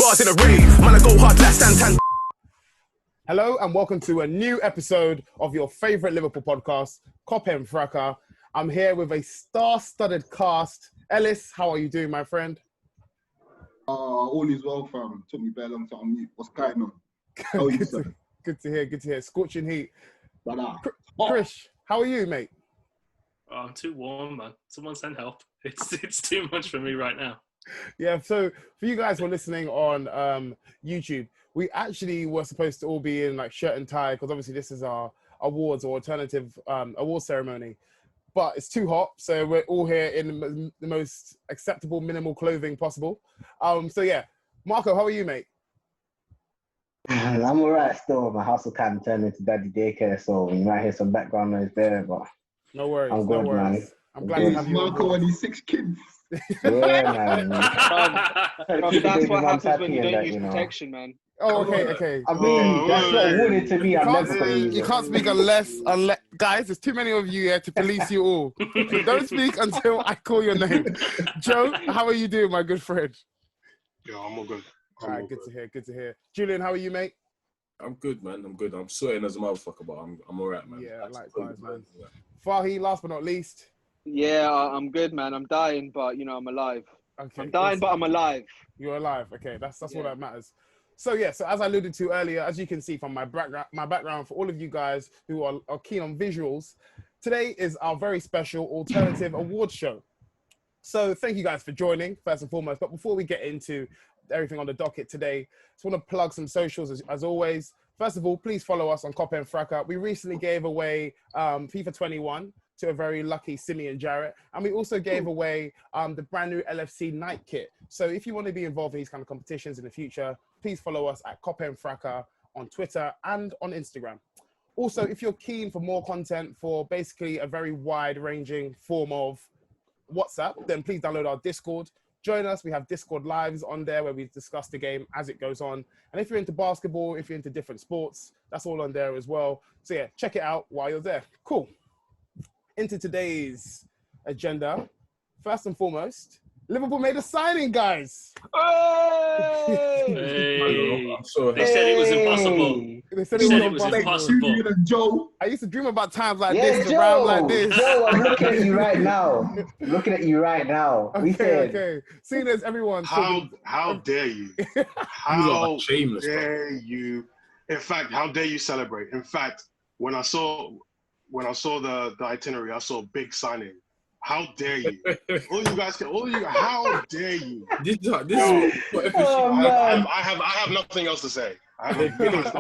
Bars in a rave, man, I go hard like Santan. Hello and welcome to a new episode of your favourite Liverpool podcast, Fracas. I'm here with a star-studded cast. Ellis, how are you doing, my friend? All is well, fam. Took me very long to unmute. What's going on? How are you, sir? Good to hear. Scorching heat. But, Krish, how are you, mate? Oh, I'm too warm, man. Someone send help. It's too much for me right now. Yeah, so for you guys who are listening on YouTube, we actually were supposed to all be in like shirt and tie because obviously this is our awards or alternative award ceremony. But it's too hot, so we're all here in the most acceptable minimal clothing possible. So yeah, Marco, how are you, mate? I'm alright still. My house will kind of turn into daddy daycare, so you might hear some background noise there, but no worries. I'm good, man. I'm glad to have you. Marco and his 6 kids. Yeah, man. That's what happens when you don't use protection, man. Oh, okay. I mean, that's not awarded to me. You can't speak unless, guys, there's too many of you here to police you all. So don't speak until I call your name. Joe, how are you doing, my good friend? Yeah, I'm all good. All right, good to hear. Julian, how are you, mate? I'm good, man. I'm good. I'm sweating as a motherfucker, but I'm all right, man. Yeah, likewise, man. Fahi, last but not least. Yeah, I'm good, man. I'm dying, but I'm alive. Okay, I'm dying, but I'm alive. You're alive. Okay, that's all that matters. So as I alluded to earlier, as you can see from my background, for all of you guys who are keen on visuals, today is our very special alternative awards show. So thank you guys for joining, first and foremost. But before we get into everything on the docket today, I just want to plug some socials as always. First of all, please follow us on Fracas. We recently gave away FIFA 21 to a very lucky Simeon Jarrett. And we also gave away the brand new LFC night kit. So if you want to be involved in these kind of competitions in the future, please follow us at Fracas on Twitter and on Instagram. Also, if you're keen for more content for basically a very wide-ranging form of WhatsApp, then please download our Discord. Join us. We have Discord lives on there where we discuss the game as it goes on. And if you're into basketball, if you're into different sports, that's all on there as well. So yeah, check it out while you're there. Cool. Into today's agenda. First and foremost, Liverpool made a signing, guys. Hey. They said it was impossible. They said it was impossible. Joe. I used to dream about times like this, Joe, around like this. Joe, I'm looking at you right now. Okay. Seeing as everyone. How dare you? How dare you? In fact, how dare you celebrate? In fact, when I saw the itinerary, I saw a big signing. How dare you? How dare you? I have nothing else to say. Go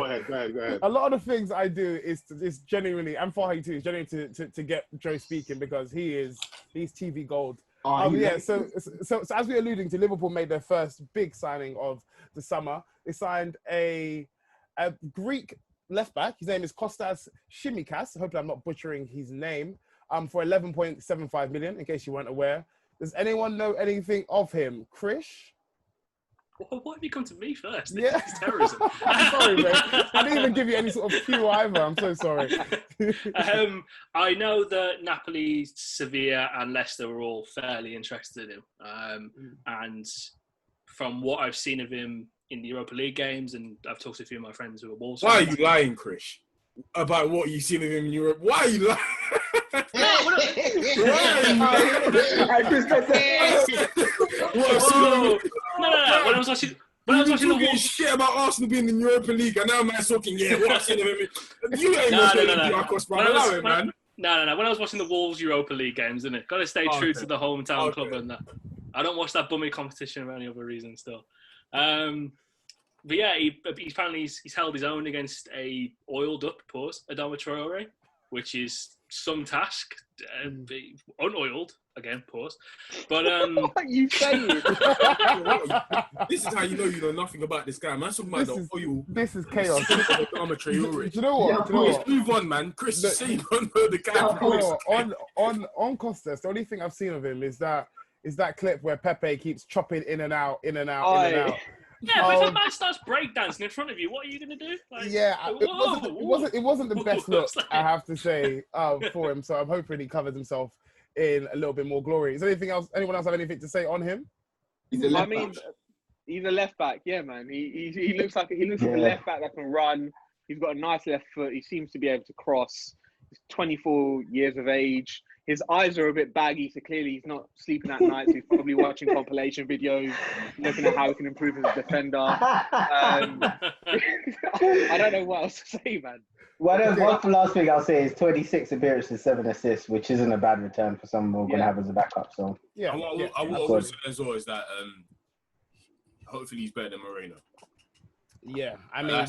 ahead. A lot of the things I do is genuinely, and Fahi too, is genuinely to get Joe speaking because he's TV gold. So as we were alluding to, Liverpool made their first big signing of the summer. They signed a Greek left back. His name is Kostas Tsimikas. Hopefully I'm not butchering his name. For 11.75 million, in case you weren't aware. Does anyone know anything of him? Krish? Why have you come to me first? Yeah. This is terrorism. I'm sorry, man. I didn't even give you any sort of cue either. I'm so sorry. I know that Napoli, Sevilla and Leicester were all fairly interested in him. And from what I've seen of him in the Europa League games, and I've talked to a few of my friends who are Wolves Why fans. are you lying, Krish? About what you've seen of him in Europe? Why are you lying? No. When I was watching the shit about Arsenal being in the Europa League, and now man's talking, what I've seen of him. You ain't man. No. When I was watching the Wolves Europa League games, innit? Got to stay true to the hometown club and that. I don't watch that bummy competition for any other reason still. But yeah, he's held his own against a oiled up Adama Traore, which is some task, unoiled again, But what are you saying? This is how you know nothing about this guy, man. Talking about the oil. This is chaos. Adama Traore. Do you know what? Let's move on, man. Chris, say you don't know the guy. On Kostas, the only thing I've seen of him is that clip where Pepe keeps chopping in and out. Yeah, but if a man starts breakdancing in front of you, what are you going to do? It wasn't the best look, I have to say, for him. So I'm hoping he covers himself in a little bit more glory. Is there anyone else have anything to say on him? He's a left back. He's a left back, yeah, man. He looks like a left back that can run. He's got a nice left foot. He seems to be able to cross. He's 24 years of age. His eyes are a bit baggy, so clearly he's not sleeping at night. So he's probably watching compilation videos, looking at how he can improve as a defender. I don't know what else to say, man. One last thing I'll say is 26 appearances, 7 assists, which isn't a bad return for someone we're going to have as a backup. So yeah, what say as well is that hopefully he's better than Moreno. Yeah, I mean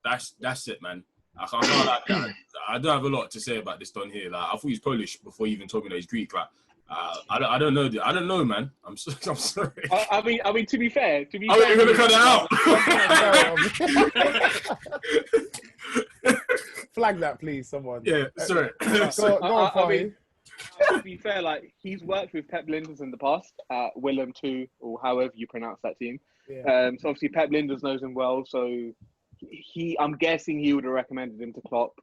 that's it, man. I don't have a lot to say about this Don here. Like, I thought he was Polish before he even told me that he's Greek. Like, I don't know. I don't know, man. I'm sorry. I mean, to be fair, you're gonna cut that out. Flag that, please, someone. Yeah, sorry. Go on, Fahi. To be fair, like he's worked with Pep Linders in the past at Willem 2 or however you pronounce that team. Yeah. So obviously Pep Linders knows him well. So I'm guessing he would have recommended him to Klopp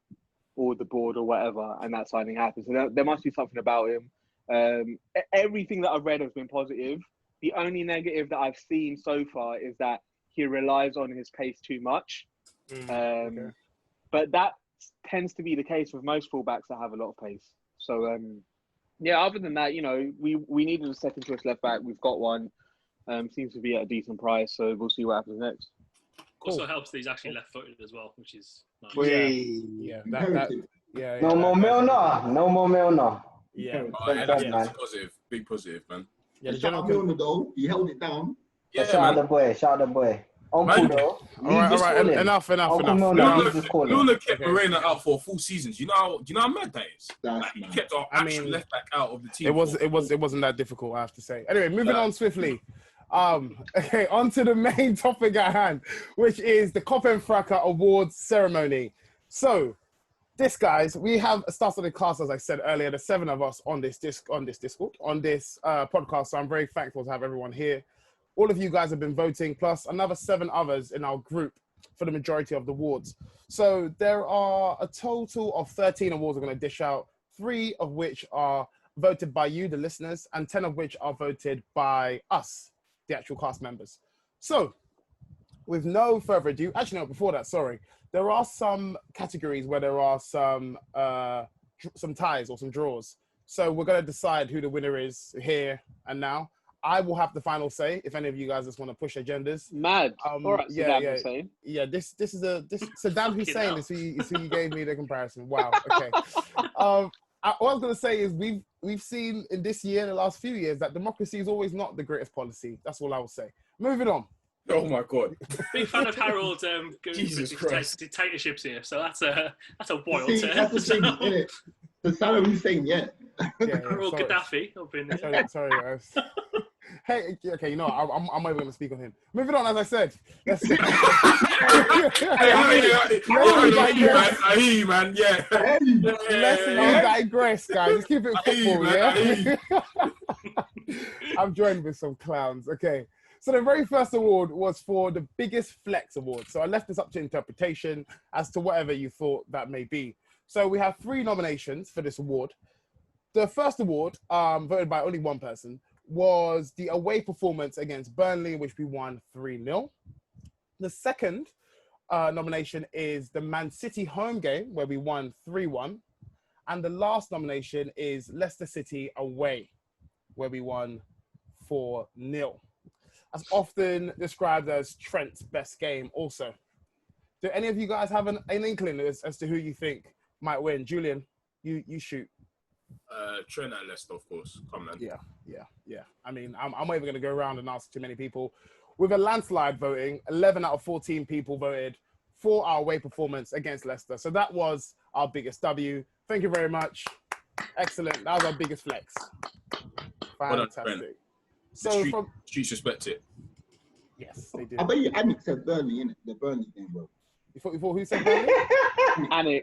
or the board or whatever, and that signing happened. So there must be something about him. Everything that I've read has been positive. The only negative that I've seen so far is that he relies on his pace too much. Okay. But that tends to be the case with most fullbacks that have a lot of pace. So, yeah, other than that, you know, we needed a second choice left back. We've got one. Seems to be at a decent price, so we'll see what happens next. Also helps that he's actually left-footed as well, which is nice. Yeah. No more Milner. No more Milner. Yeah. That's positive. Big positive, man. Yeah, the Shout out Milner though. He held it down. Yeah, shout out the boy. Uncle though. All right. Enough. Milner kept Moreno out for a full season. Do you know how mad that is? He kept our actual left back out of the team. It wasn't that difficult, I have to say. Anyway, moving on swiftly. Okay, on to the main topic at hand, which is the Fracas Awards ceremony. So, guys, we have started the class, as I said earlier, the 7 of us on this podcast. So I'm very thankful to have everyone here. All of you guys have been voting, plus another 7 others in our group for the majority of the awards. So there are a total of 13 awards we're going to dish out, 3 of which are voted by you, the listeners, and 10 of which are voted by us, the actual cast members. So, with no further ado, actually no, before that, sorry, there are some categories where there are some ties or some draws. So we're going to decide who the winner is here and now. I will have the final say if any of you guys just want to push agendas. Mad. All right, Saddam Hussein. Yeah, this Saddam Hussein is who you gave me the comparison. Wow. Okay. What I was going to say is we've seen in this year, the last few years, that democracy is always not the greatest policy. That's all I will say. Moving on. Oh my God! Big fan of Harold going for dictatorships here, so that's a wild term. That's the thing, isn't it? The Saddam Hussein, yeah. Harold Gaddafi up in there. Sorry, guys. Hey, okay, you know, I'm not even going to speak on him. Moving on, as I said. Let's I hear you, man. Yeah. Let's digress, guys. Let's keep it football, yeah? I'm joined with some clowns. Okay. So the very first award was for the biggest flex award. So I left this up to interpretation as to whatever you thought that may be. So we have 3 nominations for this award. The first award, voted by only one person, was the away performance against Burnley, which we won 3-0. The second nomination is the Man City home game, where we won 3-1. And the last nomination is Leicester City away, where we won 4-0. That's often described as Trent's best game also. Do any of you guys have an inkling as to who you think might win? Julian, you shoot. Trent and Leicester, of course. Come on. Yeah. I mean, I'm not even going to go around and ask too many people. With a landslide voting, 11 out of 14 people voted for our away performance against Leicester. So that was our biggest W. Thank you very much. Excellent. That was our biggest flex. Fantastic. So streets respect it. Yes, they do. I bet you Anik said Burnley, innit? The Burnley game, bro. You thought who said Burnley? Anik.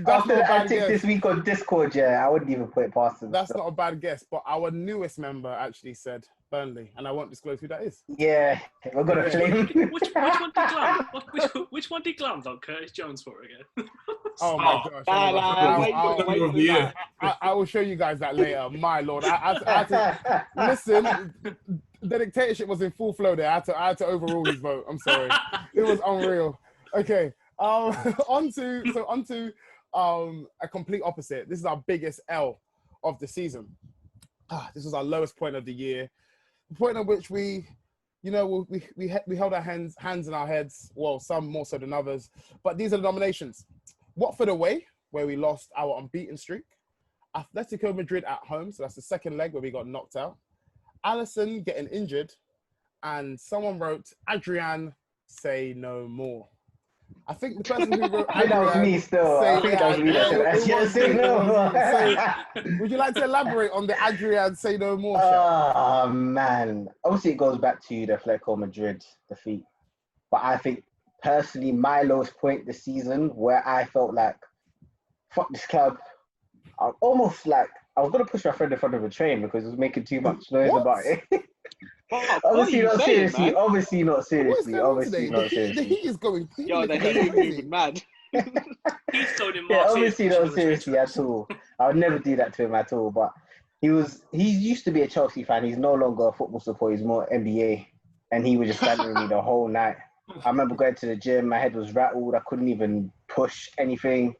After the antics this week on Discord, yeah, I wouldn't even put it past them. That's not a bad guess, but our newest member actually said Burnley, and I won't disclose who that is. Yeah, we're gonna flame. Which one did Glam on Curtis Jones for again? Oh my gosh! I will show you guys that later. My lord, I had to listen. The dictatorship was in full flow there. I had to overrule his vote. I'm sorry. It was unreal. Okay. On to a complete opposite. This is our biggest L of the season. This was our lowest point of the year. The point at which we held our hands in our heads. Well, some more so than others. But these are the nominations. Watford away, where we lost our unbeaten streak. Atletico Madrid at home, so that's the second leg where we got knocked out. Alisson getting injured, and someone wrote, Adrian, say no more. I think the person who wrote Adrian... that was me still. I think that was me that said no more. So, would you like to elaborate on the Adrian, say no more show? Oh, man. Obviously, it goes back to the Atletico Madrid defeat. But I think, personally, my lowest point this season, where I felt like, fuck this club, I was going to push my friend in front of a train because it was making too much noise about it. Obviously not seriously. The heat is going. The heat is moving mad. He's going in obviously not seriously at all. I would never do that to him at all. But he used to be a Chelsea fan. He's no longer a football supporter. He's more NBA. And he was just standing with me the whole night. I remember going to the gym. My head was rattled. I couldn't even push anything.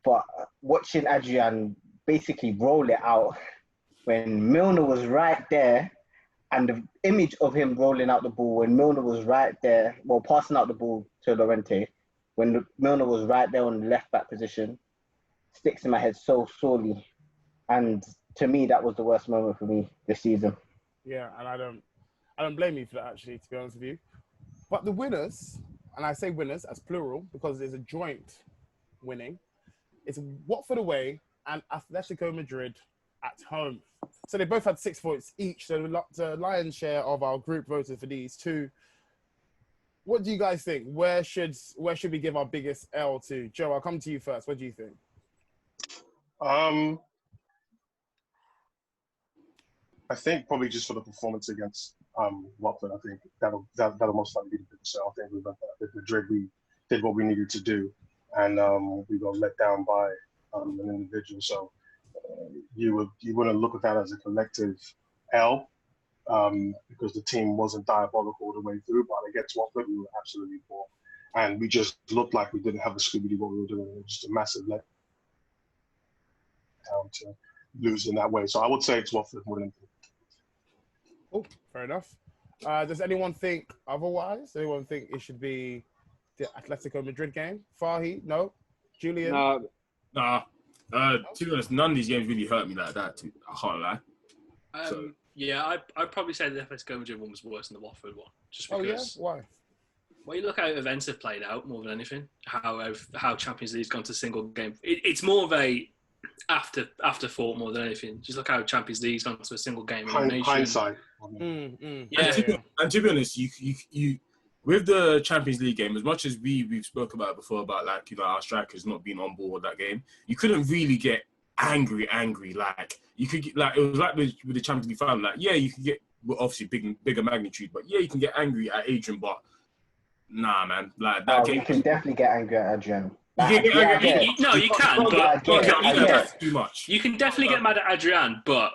But watching Adrian basically roll it out when Milner was right there, and the image of him rolling out the ball when Milner was right there, passing out the ball to Llorente, when Milner was right there on the left back position, sticks in my head so sorely. And to me, that was the worst moment for me this season. Yeah, and I don't blame you for that, actually, to be honest with you. But the winners, and I say winners as plural because there's a joint winning, it's Watford away and Atletico Madrid at home. So they both had 6 points each. So the lion's share of our group voted for these two. What do you guys think? Where should we give our biggest L to? Joe, I'll come to you first. What do you think? I think probably just for the performance against Watford, I think that'll most likely be the biggest L. I think with Madrid, we did what we needed to do, and we got let down by an individual. So you wouldn't look at that as a collective L because the team wasn't diabolical all the way through. But against Watford, we were absolutely poor, and we just looked like we didn't have a Scooby-Doo what we were doing. It was just a massive let down to lose in that way. So I would say it's Watford more than anything. Oh, fair enough. Does anyone think otherwise? Does anyone think it should be the Atletico Madrid game? Fahi? No? Julian? Nah. To be honest, none of these games really hurt me like that. I can't lie. Yeah, I'd probably say the Atletico Madrid one was worse than the Watford one. Just because. Oh, yeah? Why? Well, you look how events have played out more than anything. How Champions League's gone to single game. It's more of a afterthought more than anything. Just look how Champions League's gone to a single game. Hindsight. Yeah. And to be honest, you with the Champions League game, as much as we've spoken about it before about our strikers not being on board with that game, you couldn't really get angry. Like you could get, it was like with the Champions League final. Like you could get obviously bigger magnitude, but you can get angry at Adrian. But nah, man, like that game. You can definitely get angry at Adrian. You can, but too much. You can definitely get mad at Adrian, but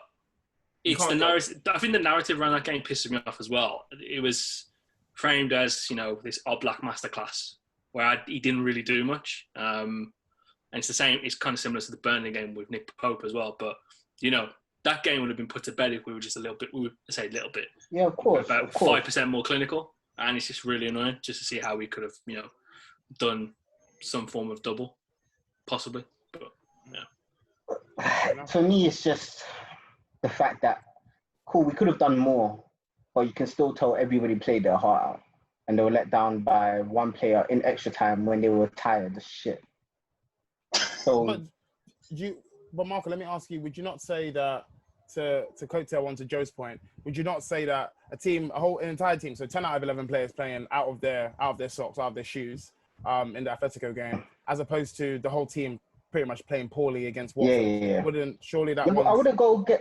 it's the narrative. I think the narrative around that game pisses me off as well. It was framed as this Oblak masterclass where he didn't really do much, and it's the same. It's kind of similar to the Burnley game with Nick Pope as well. But that game would have been put to bed if we were just a little bit. We would say a little bit. Yeah, of course. About 5% more clinical, and it's just really annoying just to see how we could have done some form of double, possibly. But yeah. For me, it's just the fact that we could have done more, but you can still tell everybody played their heart out, and they were let down by one player in extra time when they were tired as shit. So, but Marco, let me ask you: would you not say that to coattail on to Joe's point? Would you not say that an entire team, so 10 out of 11 players playing out of their socks, out of their shoes, in the Atletico game, as opposed to the whole team pretty much playing poorly against Watford? Yeah. Wouldn't surely that?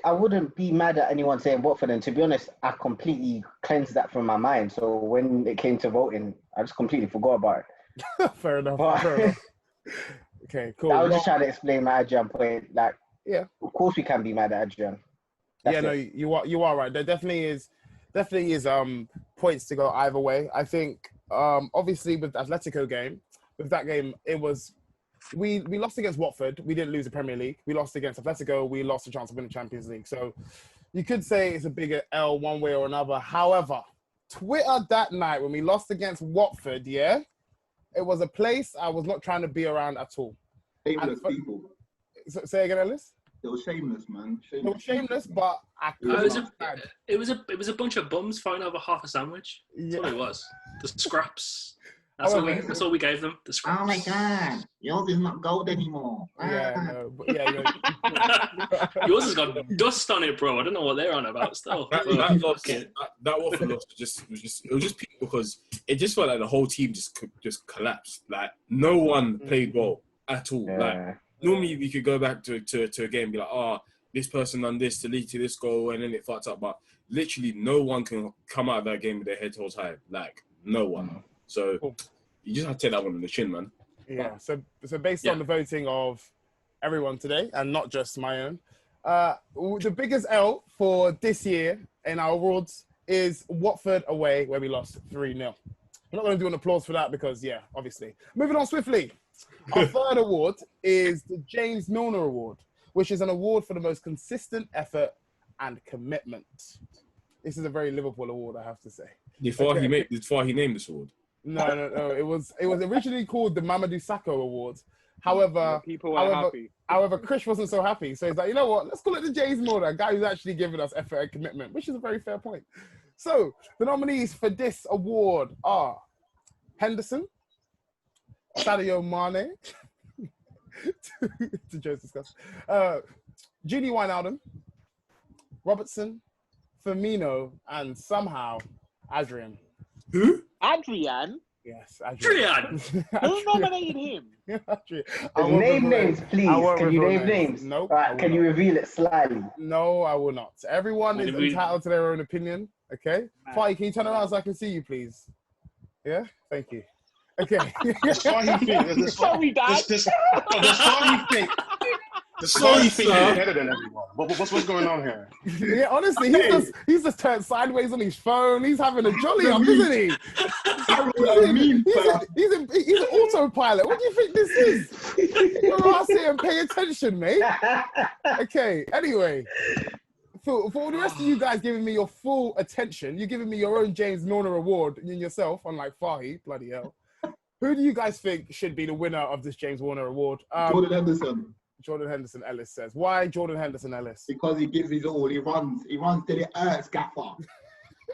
I wouldn't be mad at anyone saying Watford, and to be honest, I completely cleansed that from my mind. So when it came to voting, I just completely forgot about it. Fair enough. Okay, cool. I was just trying to explain my Adrian point. Of course we can be mad at Adrian. You are right. There definitely is definitely is points to go either way. I think obviously with the Atletico game, with that game, it was we lost against Watford. We didn't lose the Premier League. We lost against Atletico. We lost the chance of winning the Champions League. So you could say it's a bigger L one way or another. However, Twitter that night when we lost against Watford, yeah, it was a place I was not trying to be around at all. Shameless people. Say again, Ellis? They were shameless, man. They were shameless, but it was a bunch of bums fighting over half a sandwich. That's what it was. The scraps. That's all we gave them. The scraps. Oh my God, yours is not gold anymore. Yeah, no, but yeah, yours has got dust on it, bro. I don't know what they're on about still. That Watford loss was just people because it just felt like the whole team just collapsed. Like no one played well at all. Yeah. Like normally we could go back to a game and be like, oh, this person done this to lead to this goal, and then it fucked up. But literally no one can come out of that game with their heads held high. Like no one. So you just have to take that one on the chin, man. Yeah. So based on the voting of everyone today, and not just my own, the biggest L for this year in our awards is Watford away, where we lost 3-0. I'm not going to do an applause for that because, yeah, obviously. Moving on swiftly. Our third award is the James Milner Award, which is an award for the most consistent effort and commitment. This is a very Liverpool award, I have to say. Before he named this award. No. It was originally called the Mamadou Sakho Award. However, However, Krish wasn't so happy. So he's like, you know what? Let's call it the James Milner, a guy who's actually giving us effort and commitment, which is a very fair point. So the nominees for this award are Henderson, Sadio Mane, to Joe's discuss, Gini Wijnaldum, Robertson, Firmino, and somehow Adrian. Who? Adrian? Yes, Adrian. Who nominated him? Name names, please. Can you name names? Nope. Right, can you reveal it slightly? No, I will not. Everyone is entitled to their own opinion. Okay. Fahi, can you turn around so I can see you, please? Yeah. Thank you. Okay. Sorry, Dad. The Fahi thing is better than everyone. What's going on here? Yeah, honestly, he's just turned sideways on his phone. He's having a jolly up, isn't he? He's an autopilot. What do you think this is? You're ass here and pay attention, mate. Okay. Anyway, for all the rest of you guys giving me your full attention, you're giving me your own James Milner award in yourself, unlike Fahi. Bloody hell. Who do you guys think should be the winner of this James Milner award? Jordan Henderson. Jordan Henderson Ellis says. Why Jordan Henderson Ellis? Because he gives his all. He runs till it hurts, Gaffer.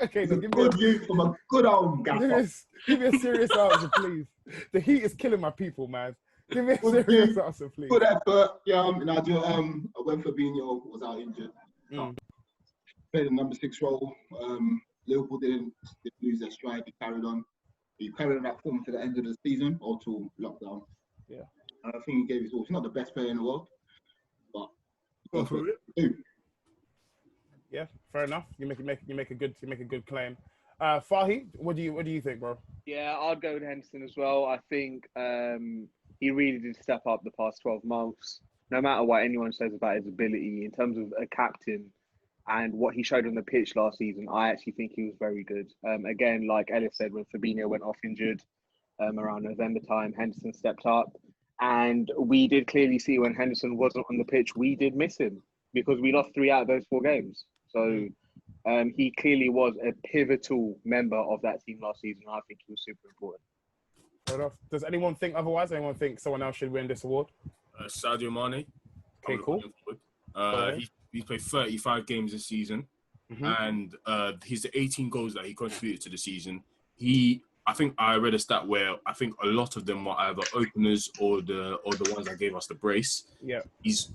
Okay, so give good youth from a good old Gaffer. Give me a serious answer, please. The heat is killing my people, man. Give me a serious answer, please. Good effort. Yeah, I went for Fabinho, was out injured. Played the number 6 role. Liverpool didn't lose their stride. They carried on. He carried on that form to the end of the season or to lockdown. Yeah. I think he gave his all. He's not the best player in the world, but yeah, fair enough. You make a good claim. Fahi, what do you think, bro? Yeah, I'd go with Henderson as well. I think he really did step up the past 12 months. No matter what anyone says about his ability in terms of a captain and what he showed on the pitch last season, I actually think he was very good. Again, like Ellis said, when Fabinho went off injured around November time, Henderson stepped up. And we did clearly see when Henderson wasn't on the pitch, we did miss him because we lost 3 out of those 4 games. So he clearly was a pivotal member of that team last season. I think he was super important. Fair enough. Does anyone think otherwise? Anyone think someone else should win this award? Sadio Mane. Okay, cool. He's played 35 games this season, and his 18 goals that he contributed to the season, I think I read a stat where I think a lot of them were either openers or the ones that gave us the brace. Yeah, he's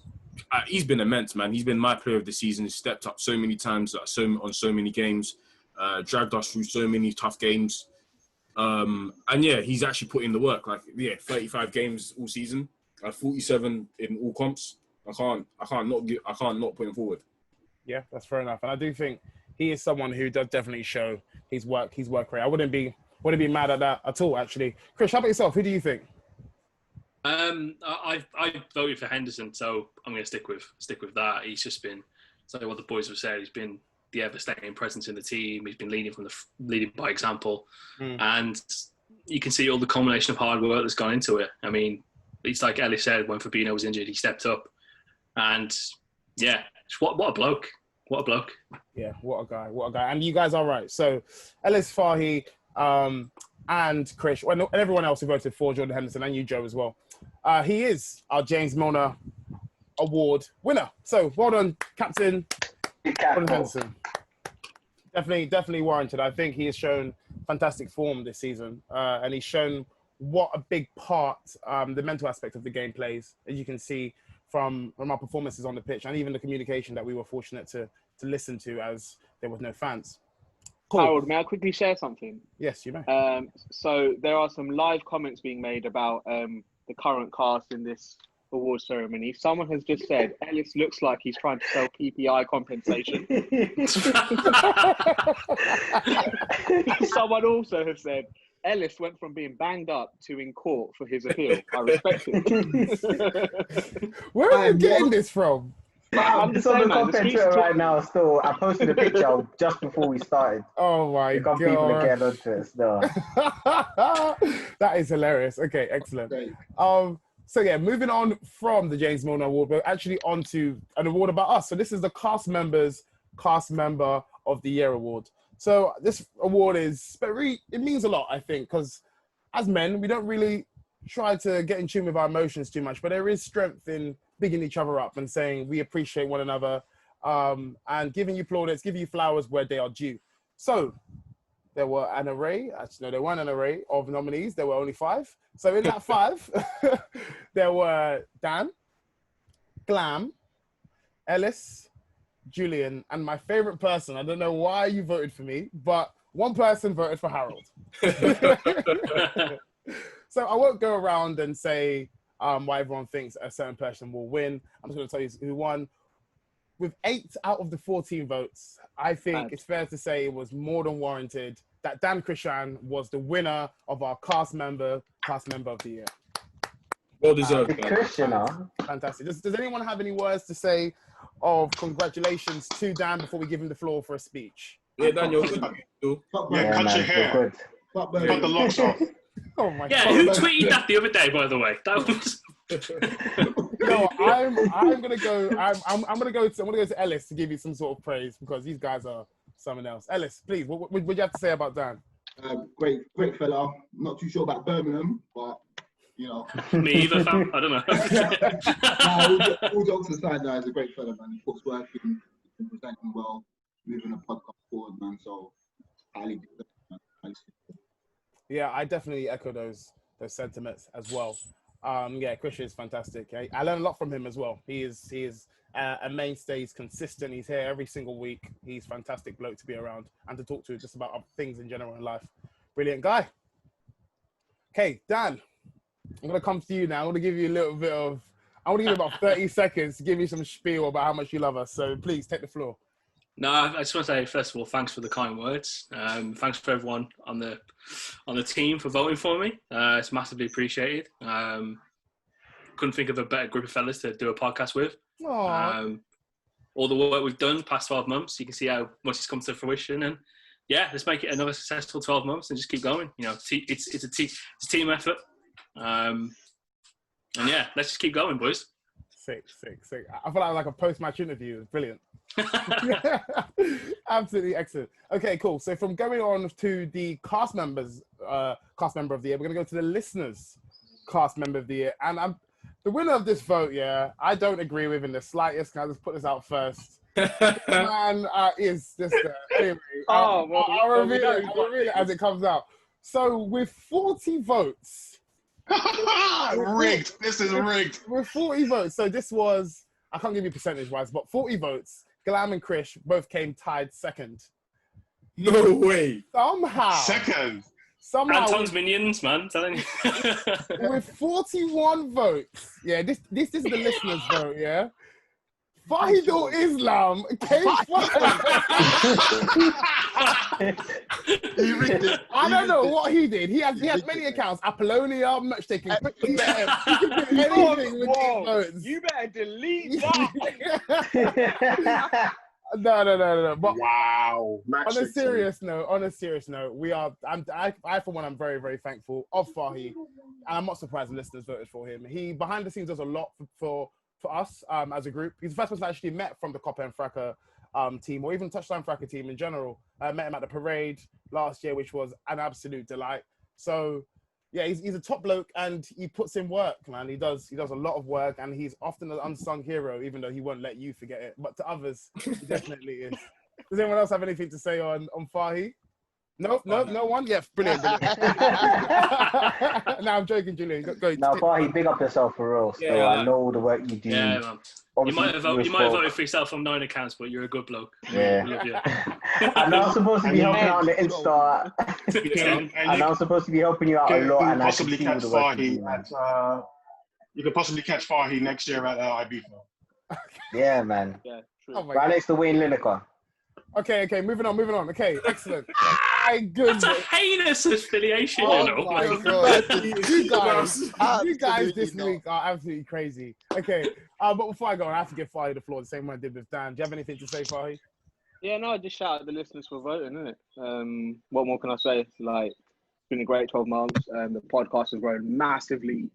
been immense, man. He's been my player of the season. He's stepped up so many times, on so many games, dragged us through so many tough games. And yeah, he's actually put in the work. 35 games all season, 47 in all comps. I can't not put him forward. Yeah, that's fair enough. And I do think he is someone who does definitely show his work rate. I wouldn't be mad at that at all, actually. Krish, how about yourself? Who do you think? I voted for Henderson, so I'm going to stick with that. He's just been, so what the boys have said, he's been ever-staying presence in the team. He's been leading by example. And you can see all the culmination of hard work that's gone into it. I mean, it's like Ellis said, when Fabinho was injured, he stepped up. And, yeah, what a bloke. What a bloke. Yeah, what a guy. And you guys are right. So, Ellis, Fahi, and Krish, and everyone else who voted for Jordan Henderson, and you, Joe, as well. He is our James Milner Award winner. So, well done, Captain Jordan Henderson. Definitely warranted. I think he has shown fantastic form this season, and he's shown what a big part the mental aspect of the game plays, as you can see from our performances on the pitch, and even the communication that we were fortunate to listen to, as there was no fans. Cool. Harold, may I quickly share something? Yes, you may. So there are some live comments being made about the current cast in this award ceremony. Someone has just said Ellis looks like he's trying to sell PPI compensation. Someone also has said Ellis went from being banged up to in court for his appeal. I respect it. Where are you getting this from? I'm just on the comment right now. Still, I posted a picture just before we started. Oh my god! People are getting onto it still. That is hilarious. Okay, excellent. So yeah, moving on from the James Milner Award, but actually onto an award about us. So this is the Cast Member of the Year Award. So this award it means a lot, I think, because as men, we don't really try to get in tune with our emotions too much, but there is strength in bigging each other up and saying we appreciate one another, and giving you plaudits, giving you flowers where they are due. So there were an array, actually no, there weren't an array of nominees, there were only 5. So in that 5, there were Dan, Glam, Ellis, Julian, and my favorite person. I don't know why you voted for me, but one person voted for Harold. So I won't go around and say why everyone thinks a certain person will win. I'm just going to tell you who won. With 8 out of the 14 votes, I think it's fair to say it was more than warranted that Dan Krishan was the winner of our cast member of the year. Well deserved. Fantastic. Does anyone have any words to say of congratulations to Dan before we give him the floor for a speech? Yeah, Dan, you're good. Yeah, cut your hair. Cut the locks off. Oh my God. Who tweeted that the other day, by the way? That was. No, I'm gonna go to Ellis to give you some sort of praise, because these guys are someone else. Ellis, please, what would you have to say about Dan? Great fella. Not too sure about Birmingham, but you know. Me either, fam. I don't know. All jokes aside, he's a great fella, man. He puts work in, presenting well, moving the podcast forward, man. So highly deserved, man. Yeah, I definitely echo those sentiments as well. Yeah, Krish is fantastic. I learned a lot from him as well. He is a mainstay. He's consistent. He's here every single week. He's a fantastic bloke to be around and to talk to, just about things in general in life. Brilliant guy. Okay, Dan, I'm going to come to you now. I want to give you about 30 seconds to give you some spiel about how much you love us. So please take the floor. No, I just want to say, first of all, thanks for the kind words. Thanks for everyone on the team for voting for me. It's massively appreciated. Couldn't think of a better group of fellas to do a podcast with. All the work we've done past 12 months, you can see how much it's come to fruition. And yeah, let's make it another successful 12 months and just keep going. You know, it's a team effort. And yeah, let's just keep going, boys. Sick. I feel like a post-match interview. It was brilliant. Absolutely excellent. Okay, cool. So from going on to the cast member of the year, we're going to go to the listeners' cast member of the year. And the winner of this vote, I don't agree with in the slightest. Can I just put this out first? Man is just anyway. I'll reveal it as it comes out. So with 40 votes. Rigged. This is rigged. With 40 votes. So this was, I can't give you percentage-wise, but 40 votes. Glam and Krish both came tied second. No way. Somehow. Second. Anton's minions, man. Telling you. With 41 votes. Yeah, this is the listeners' vote, yeah? Fahidul Islam came first. He rigged it. I don't know what he did. He has many accounts. Apollonia, match taking. He can do anything with these votes. You better delete that. No. But wow. On a serious note, I for one, I'm very, very thankful of Fahi, and I'm not surprised the listeners voted for him. He behind the scenes does a lot for us as a group. He's the first person I actually met from the Copper and Fracas team, or even Touchline Fracas team in general. I met him at the parade last year, which was an absolute delight. So yeah, he's a top bloke, and he puts in work, man. He does a lot of work, and he's often an unsung hero, even though he won't let you forget it. But to others, he definitely is. Does anyone else have anything to say on Fahi? No one? Yeah, brilliant. No, I'm joking, Julian. Go. Now, Fahi, big up yourself for real. So Yeah, I know all the work you do. Yeah, man. You might have voted for yourself on 9 accounts, but you're a good bloke. Yeah. We love you. And I'm supposed to be helping out on the Insta. And I'm supposed to be helping you out a lot. And possibly catch Fahi you could possibly catch Fahi next year at Ibiza. Yeah, man. Yeah, true. Oh my Right God. next to Wayne Lineker. Okay, moving on. Okay, excellent. My goodness. That's a heinous affiliation, you know. My God. You guys this week are absolutely crazy. Okay, but before I go on, I have to give Fahi the floor the same way I did with Dan. Do you have anything to say, Fahi? Yeah, no, just shout out the listeners for voting, isn't it? What more can I say? Like, it's been a great 12 months. The podcast has grown massively,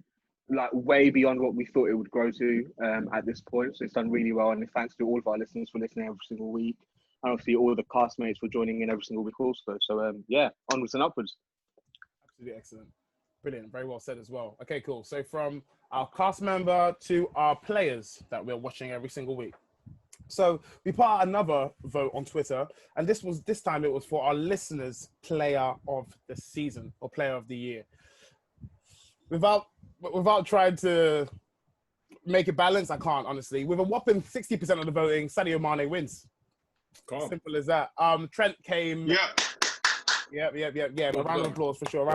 like way beyond what we thought it would grow to at this point. So it's done really well, and thanks to all of our listeners for listening every single week. And obviously all the castmates for joining in every single week also. So, yeah, onwards and upwards. Absolutely excellent. Brilliant. Very well said as well. Okay, cool. So from our cast member to our players that we're watching every single week. So we put out another vote on Twitter, and this time it was for our listeners' player of the season or player of the year. Without trying to make it balanced, I can't, honestly. With a whopping 60% of the voting, Sadio Mane wins. Calm. Simple as that. Trent came. Yeah. But round of applause for sure.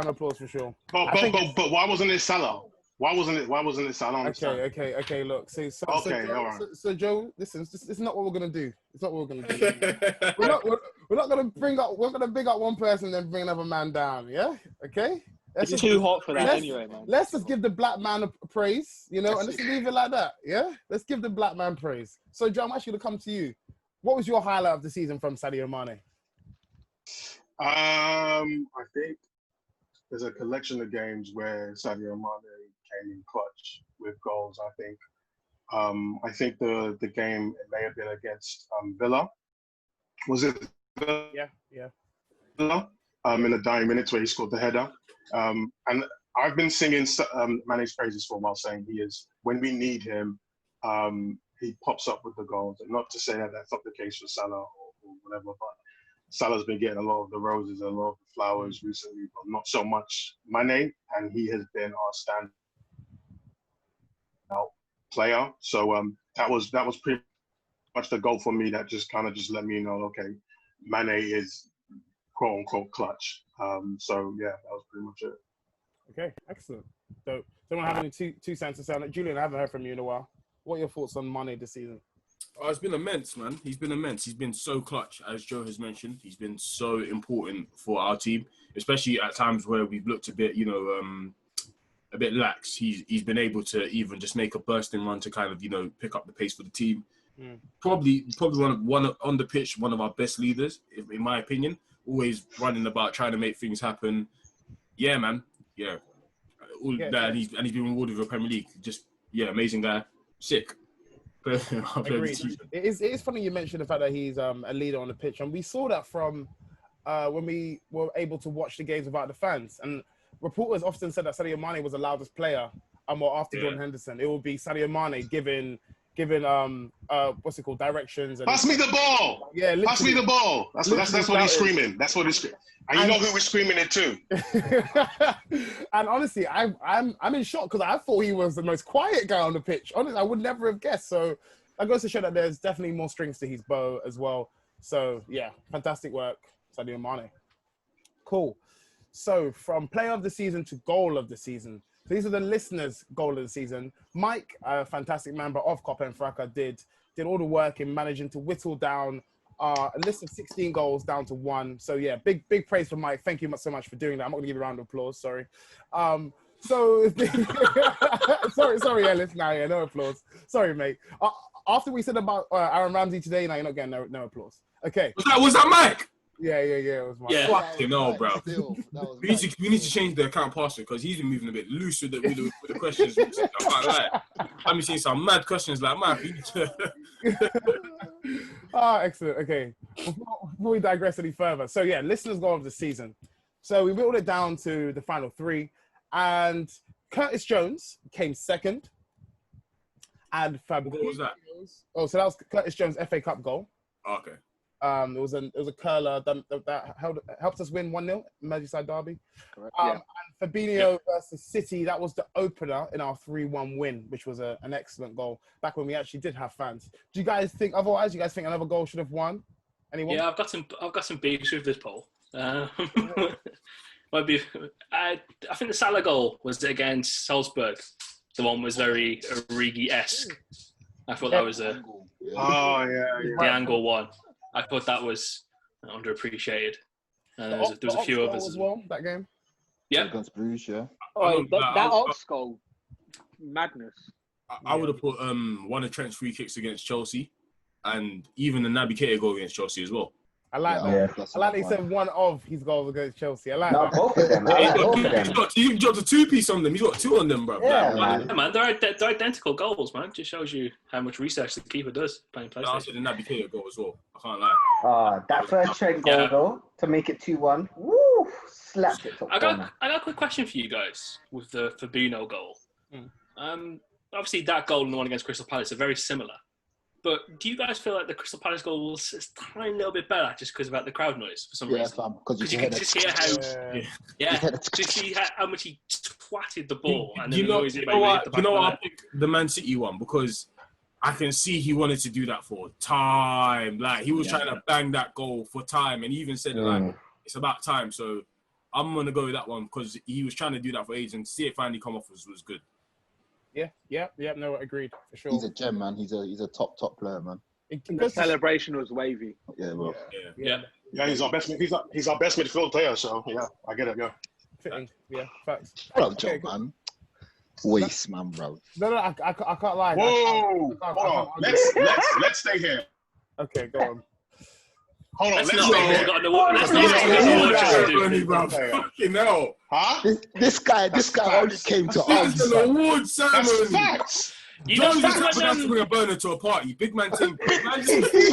But why wasn't it Salah? Why wasn't it Salah? Okay. Look, all right. So Joe, listen, this is not what we're gonna do. It's not what we're gonna do. we're not gonna bring up. We're gonna big up one person and then bring another man down. Yeah. Okay. It's too hot for that anyway, man. Let's just give the black man a praise, and let's leave it like that. Yeah. Let's give the black man praise. So Joe, I'm actually gonna come to you. What was your highlight of the season from Sadio Mane? I think there's a collection of games where Sadio Mane came in clutch with goals. I think the game, it may have been against Villa. Was it Villa? Yeah. Villa? In the dying minutes where he scored the header. And I've been singing Mane's praises for a while, saying he is, when we need him, he pops up with the goals. And not to say that that's not the case for Salah or whatever, but Salah's been getting a lot of the roses and a lot of the flowers recently, but not so much Mane, and he has been our standout player. So that was pretty much the goal for me. That just let me know, okay, Mane is quote unquote clutch. So yeah, that was pretty much it. Okay, excellent. So someone have any two cents to say on it? Julian, I haven't heard from you in a while. What are your thoughts on Mane this season? Oh, it's been immense, man. He's been immense. He's been so clutch, as Joe has mentioned. He's been so important for our team, especially at times where we've looked a bit, a bit lax. He's been able to even just make a bursting run to kind of, pick up the pace for the team. Probably one on the pitch, one of our best leaders, in my opinion. Always running about, trying to make things happen. Yeah, man. Yeah. And he's been rewarded with the Premier League. Just, amazing guy. Sick. Agreed. It is funny you mentioned the fact that he's a leader on the pitch, and we saw that from when we were able to watch the games without the fans. And reporters often said that Sadio Mane was the loudest player. After Jordan Henderson, it would be Sadio Mane giving what's it called, directions. And, pass me the ball. Yeah, literally. Pass me the ball. That's what he's screaming. That's what he's screaming. And you know who was screaming it too. And honestly, I'm in shock because I thought he was the most quiet guy on the pitch. Honestly, I would never have guessed. So that goes to show that there's definitely more strings to his bow as well. So yeah, fantastic work, Sadio Mane. Cool. So from player of the season to goal of the season. So these are the listeners' goal of the season. Mike, a fantastic member of Copper and Fracas, did all the work in managing to whittle down a list of 16 goals down to 1. So yeah, big praise for Mike. Thank you so much for doing that. I'm not gonna give you a round of applause. Sorry. Sorry, Ellis. No applause. Sorry, mate. after we said about Aaron Ramsey today, now you're not getting no applause. Okay. Was that Mike? Yeah, it was Mike. Yeah. Fucking hell, bro. Still, that was We need to change the account password because he's been moving a bit loose with the questions. I can't lie. I've been seeing some mad questions like, Mike, you need to... Excellent. Okay. Before we digress any further. So, yeah, listeners' goal of the season. So, we whittled it down to the final three. And Curtis Jones came second. And Fabio... What was that? Oh, so that was Curtis Jones' FA Cup goal. Oh, okay. It was a curler that helped us win 1-0, Merseyside derby. Correct. And Fabinho versus City, that was the opener in our 3-1 win, which was an excellent goal back when we actually did have fans. Do you guys think otherwise? You guys think another goal should have won? Anyone? Yeah, I've got some beefs with this poll. Might be. I think the Salah goal was against Salzburg. The one was very Origi-esque. I thought that was the angle one. I thought that was underappreciated. There was a few others as well that game. Yeah, against Bruges, yeah. Oh, that Ox goal, madness. I would have put one of Trent's free kicks against Chelsea, and even the Naby Keita goal against Chelsea as well. I like that. I like that he said one of his goals against Chelsea. I like that. Both of them. He's got the two-piece on them. He's got two on them, bro. Yeah, man. They're identical goals, man. Just shows you how much research the keeper does playing PlayStation. I said the Naby Keita goal as well. I can't lie. That first Trent goal though, to make it 2-1. Woo! Slapped it top corner. I got a quick question for you guys with the Fabinho goal. Obviously, that goal and the one against Crystal Palace are very similar. But do you guys feel like the Crystal Palace goal was a tiny little bit better just because about the crowd noise for some reason? Yeah, because you can just hear how just see how much he twatted the ball and the noise it made. You know what? I picked the Man City one because I can see he wanted to do that for time. Like he was trying to bang that goal for time, and he even said like it's about time. So I'm gonna go with that one because he was trying to do that for ages, and to see it finally come off was good. Yeah. No, agreed for sure. He's a gem, man. He's a top player, man. The celebration was wavy. Yeah, well. Yeah, he's our best. He's our best midfield player. So yeah, I get it. Yeah. Fitting. Yeah, facts. What up, Joe, man? Waste, man, bro. No, I can't lie. Whoa, hold on. Let's stay here. Okay, go on. Hold on. Let's not get the award. Fucking hell. Huh? This guy only came to us. This is an award ceremony. That's facts. You know, Jones has to bring a burner to a party. Big man team. He's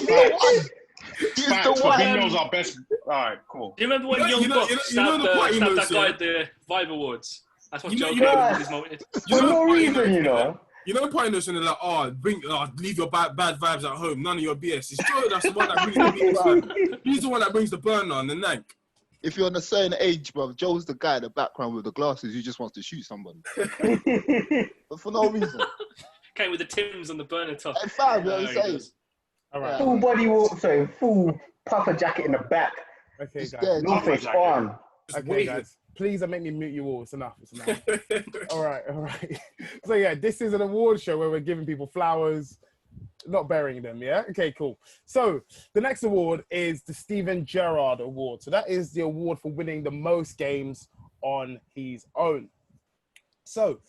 the one. He knows our best. All right, cool. Do you remember when Young Bucks stabbed that guy at the Vibe Awards? That's what Joe did with his moment. For no reason, you know. You know, party notes and they're like, leave your bad vibes at home. None of your BS. It's Joe that's the one that brings the burner. He's the one that brings the burner on the neck. If you're on a certain age, bro, Joe's the guy in the background with the glasses who just wants to shoot somebody. But for no reason. Came with the Tims on the burner top. Hey, fam, you know what I'm saying? All right. Full body full puffer jacket in the back. Okay, guys. No face on. Okay, guys. Please don't make me mute you all. It's enough. All right. So, yeah, this is an award show where we're giving people flowers, not burying them, yeah? Okay, cool. So, the next award is the Steven Gerrard Award. So, that is the award for winning the most games on his own. So,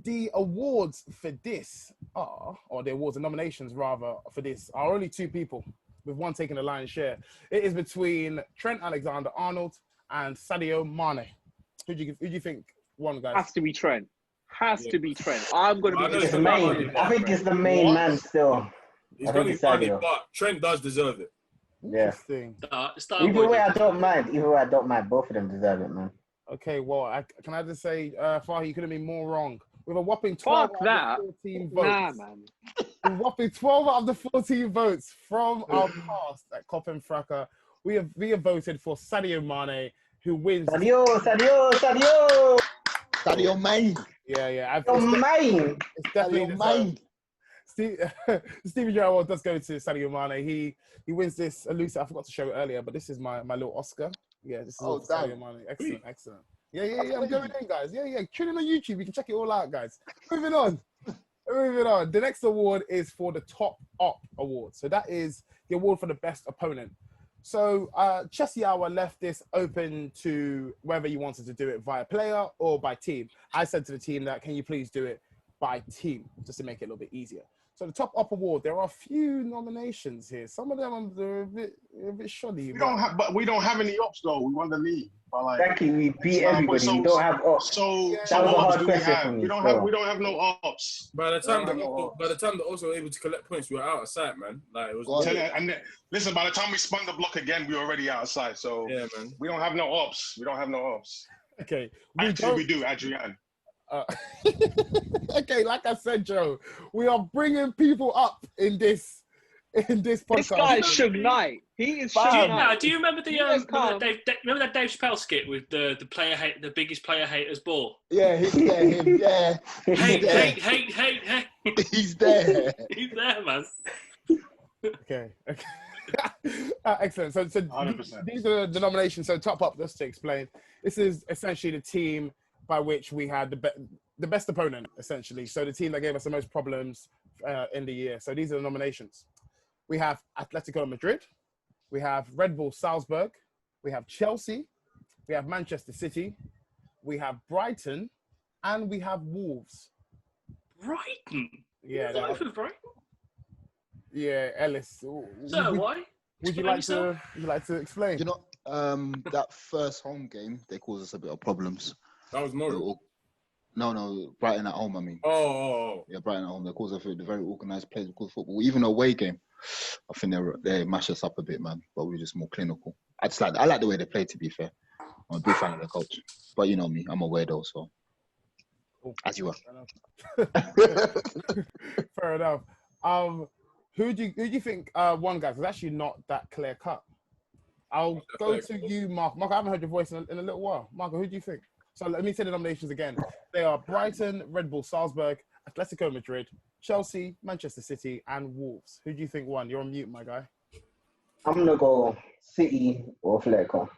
the awards for this the nominations, rather, for this are only two people, with one taking the lion's share. It is between Trent Alexander-Arnold and Sadio Mane. Who do you think won, guys? Has to be Trent. To be Trent. I'm going to be the main. I think it's the main man still. He's going to be funny, but Trent does deserve it. Yeah. Either way, I don't mind. Both of them deserve it, man. Okay, well, can I just say, Fahi, you couldn't be more wrong. With a whopping 12 out of the 14 votes. Nah, man. A whopping 12 out of the 14 votes from our cast at Cop and Fracas, we have voted for Sadio Mane, who wins. Sadio Mane. Yeah. Mane. It's definitely Mane. Steven Gerrard does go to Sadio Mane. He wins this elusive. I forgot to show it earlier, but this is my little Oscar. Yeah, this is Sadio Mane. Excellent. Yeah. I'm going in, guys. Yeah. Tune in on YouTube. You can check it all out, guys. Moving on. The next award is for the Top Op Award. So that is the award for the best opponent. So Chelsea Hour left this open to whether you wanted to do it via player or by team. I said to the team that, can you please do it by team, just to make it a little bit easier. So the top up award, there are a few nominations here. Some of them are a bit shoddy. We don't have any ops though. We won the league. But like, exactly, we beat everybody. We don't have ops. So that was a what hard do we question have? for me. We don't have no ops. By the time they're also able to collect points, we were out of sight, man. Like it was. And listen, by the time we spun the block again, we were already out of sight. So yeah, man. We don't have no ops. Okay. We do, Adrian. Okay, like I said, Joe, we are bringing people up in this podcast. This guy is Suge Knight. He is Suge Knight. Do you remember remember that Dave Chappelle skit with the biggest player haters ball? Yeah, him. Yeah. Hate. He's there. He's there, man. Okay. Excellent. So 100%. These are the nominations. So top up, just to explain, this is essentially the team by which we had the best opponent, essentially. So the team that gave us the most problems in the year. So these are the nominations. We have Atletico Madrid. We have Red Bull Salzburg. We have Chelsea. We have Manchester City. We have Brighton. And we have Wolves. Brighton? Yeah. For Brighton? Yeah, Ellis. So why? Would you like to explain? You know, that first home game, they caused us a bit of problems. That was Norwich. No, Brighton at home, I mean. Oh. Yeah, Brighton at home. They caused us a very organised, played good football. Even away game, I think they mashed us up a bit, man. But we were just more clinical. I like the way they played, to be fair. I'm a big fan of the coach. But you know me, I'm a weirdo, so. Cool. As you are. Fair enough. Who do you think won, guys? It's actually not that clear cut. I'll go to you, Mark. Mark, I haven't heard your voice in a little while. Marco, who do you think? So let me say the nominations again. They are Brighton, Red Bull Salzburg, Atletico Madrid, Chelsea, Manchester City, and Wolves. Who do you think won? You're on mute, my guy. I'm going to go City or Atletico.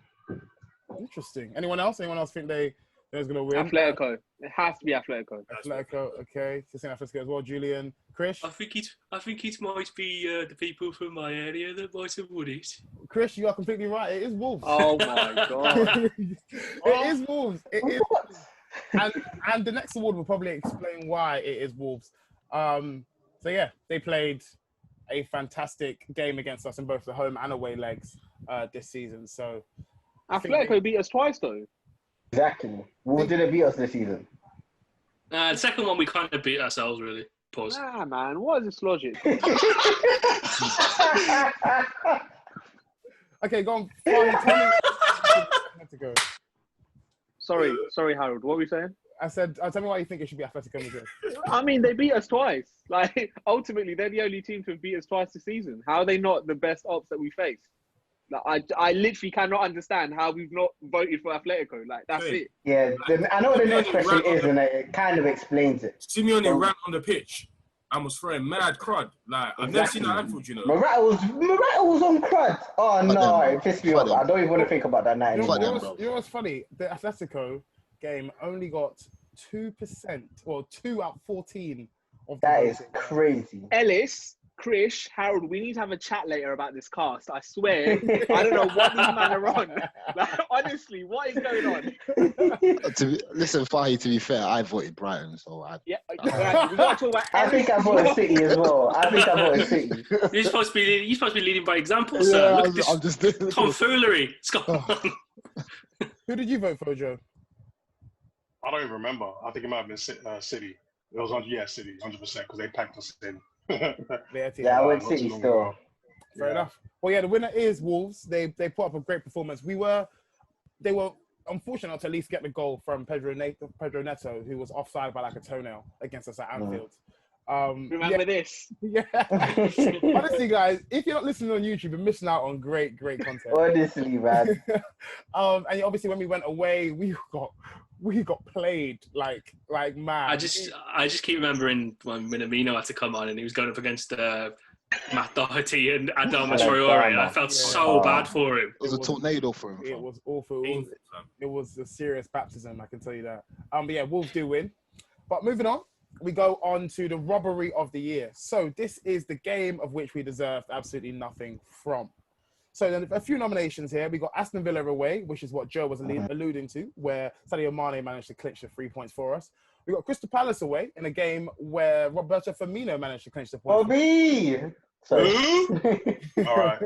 Interesting. Anyone else? Anyone else think they're going to win? Atletico. It has to be Atletico. Atletico, okay. So saying Atletico as well. Julian, Krish? I think it might be the people from my area that might have won it. Krish, you are completely right. It is Wolves. Oh my God. It is Wolves. It is. And the next award will probably explain why it is Wolves. So yeah, they played a fantastic game against us in both the home and away legs this season. So Atletico beat us twice though. Exactly. Wolves didn't beat us this season. The second one we kind of beat ourselves, really. Pause. Nah, man. What is this logic? Okay, go on. Fahi, tell me. To go. Sorry, Harold. What were we saying? I said, tell me why you think it should be Atletico Madrid. I mean, they beat us twice. Like, ultimately, they're the only team to have beat us twice this season. How are they not the best ops that we faced? Like, I literally cannot understand how we've not voted for Atletico. Like, that's it. Yeah, I know what the next question is, and it kind of explains it. Simeone ran on the pitch and was throwing mad crud. Like, I've never seen that Anfield, you know. Morata was on crud. Oh, no, it pissed me off. I don't even want to think about that night anymore. You know what's funny? The Atletico game only got 2%, or 2 out of 14 of the That is crazy. Ellis, Krish, Harold, we need to have a chat later about this cast. I swear, I don't know what these men are on. Like, honestly, what is going on? Listen, Fahi, to be fair, I voted Brighton, so yeah, we got to talk about. I think I voted City as well. City. You're supposed to be leading by example, sir. Yeah, Look at this I'm just doing tomfoolery. It's gone on. Who did you vote for, Joe? I don't even remember. I think it might have been City. It was City, 100%, because they packed us in. Yeah, I went City still. Fair enough. Well, yeah, the winner is Wolves. They put up a great performance. They were unfortunate not to at least get the goal from Pedro Neto, who was offside by like a toenail against us at Anfield. Remember this? Yeah. Honestly, guys, if you're not listening on YouTube, you're missing out on great content. Honestly, man. And obviously, when we went away, we got played like mad. I just keep remembering when Minamino had to come on and he was going up against Matt Doherty and Adama Traore. I felt so bad for him. It was a tornado for him. It was awful. It was a serious baptism, I can tell you that. But yeah, Wolves do win. But moving on, we go on to the robbery of the year. So this is the game of which we deserved absolutely nothing from. So then a few nominations here. We got Aston Villa away, which is what Joe was alluding to, where Sadio Mane managed to clinch the 3 points for us. We got Crystal Palace away in a game where Roberto Firmino managed to clinch the points. Bobby! Sorry. All right.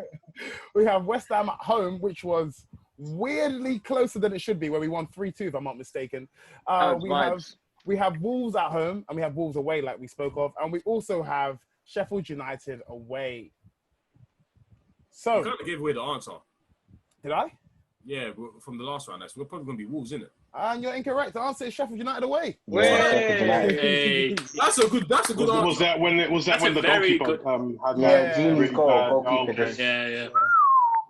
We have West Ham at home, which was weirdly closer than it should be, where we won 3-2, if I'm not mistaken. We have Wolves at home, and we have Wolves away, like we spoke of, and we also have Sheffield United away. So, you kind of gave away the answer. Did I? Yeah, from the last round. We're probably going to be Wolves, isn't it? And you're incorrect. The answer is Sheffield United away. Hey. That's a good answer. Was that when the goalkeeper had Gini's goalkeeper. Yeah.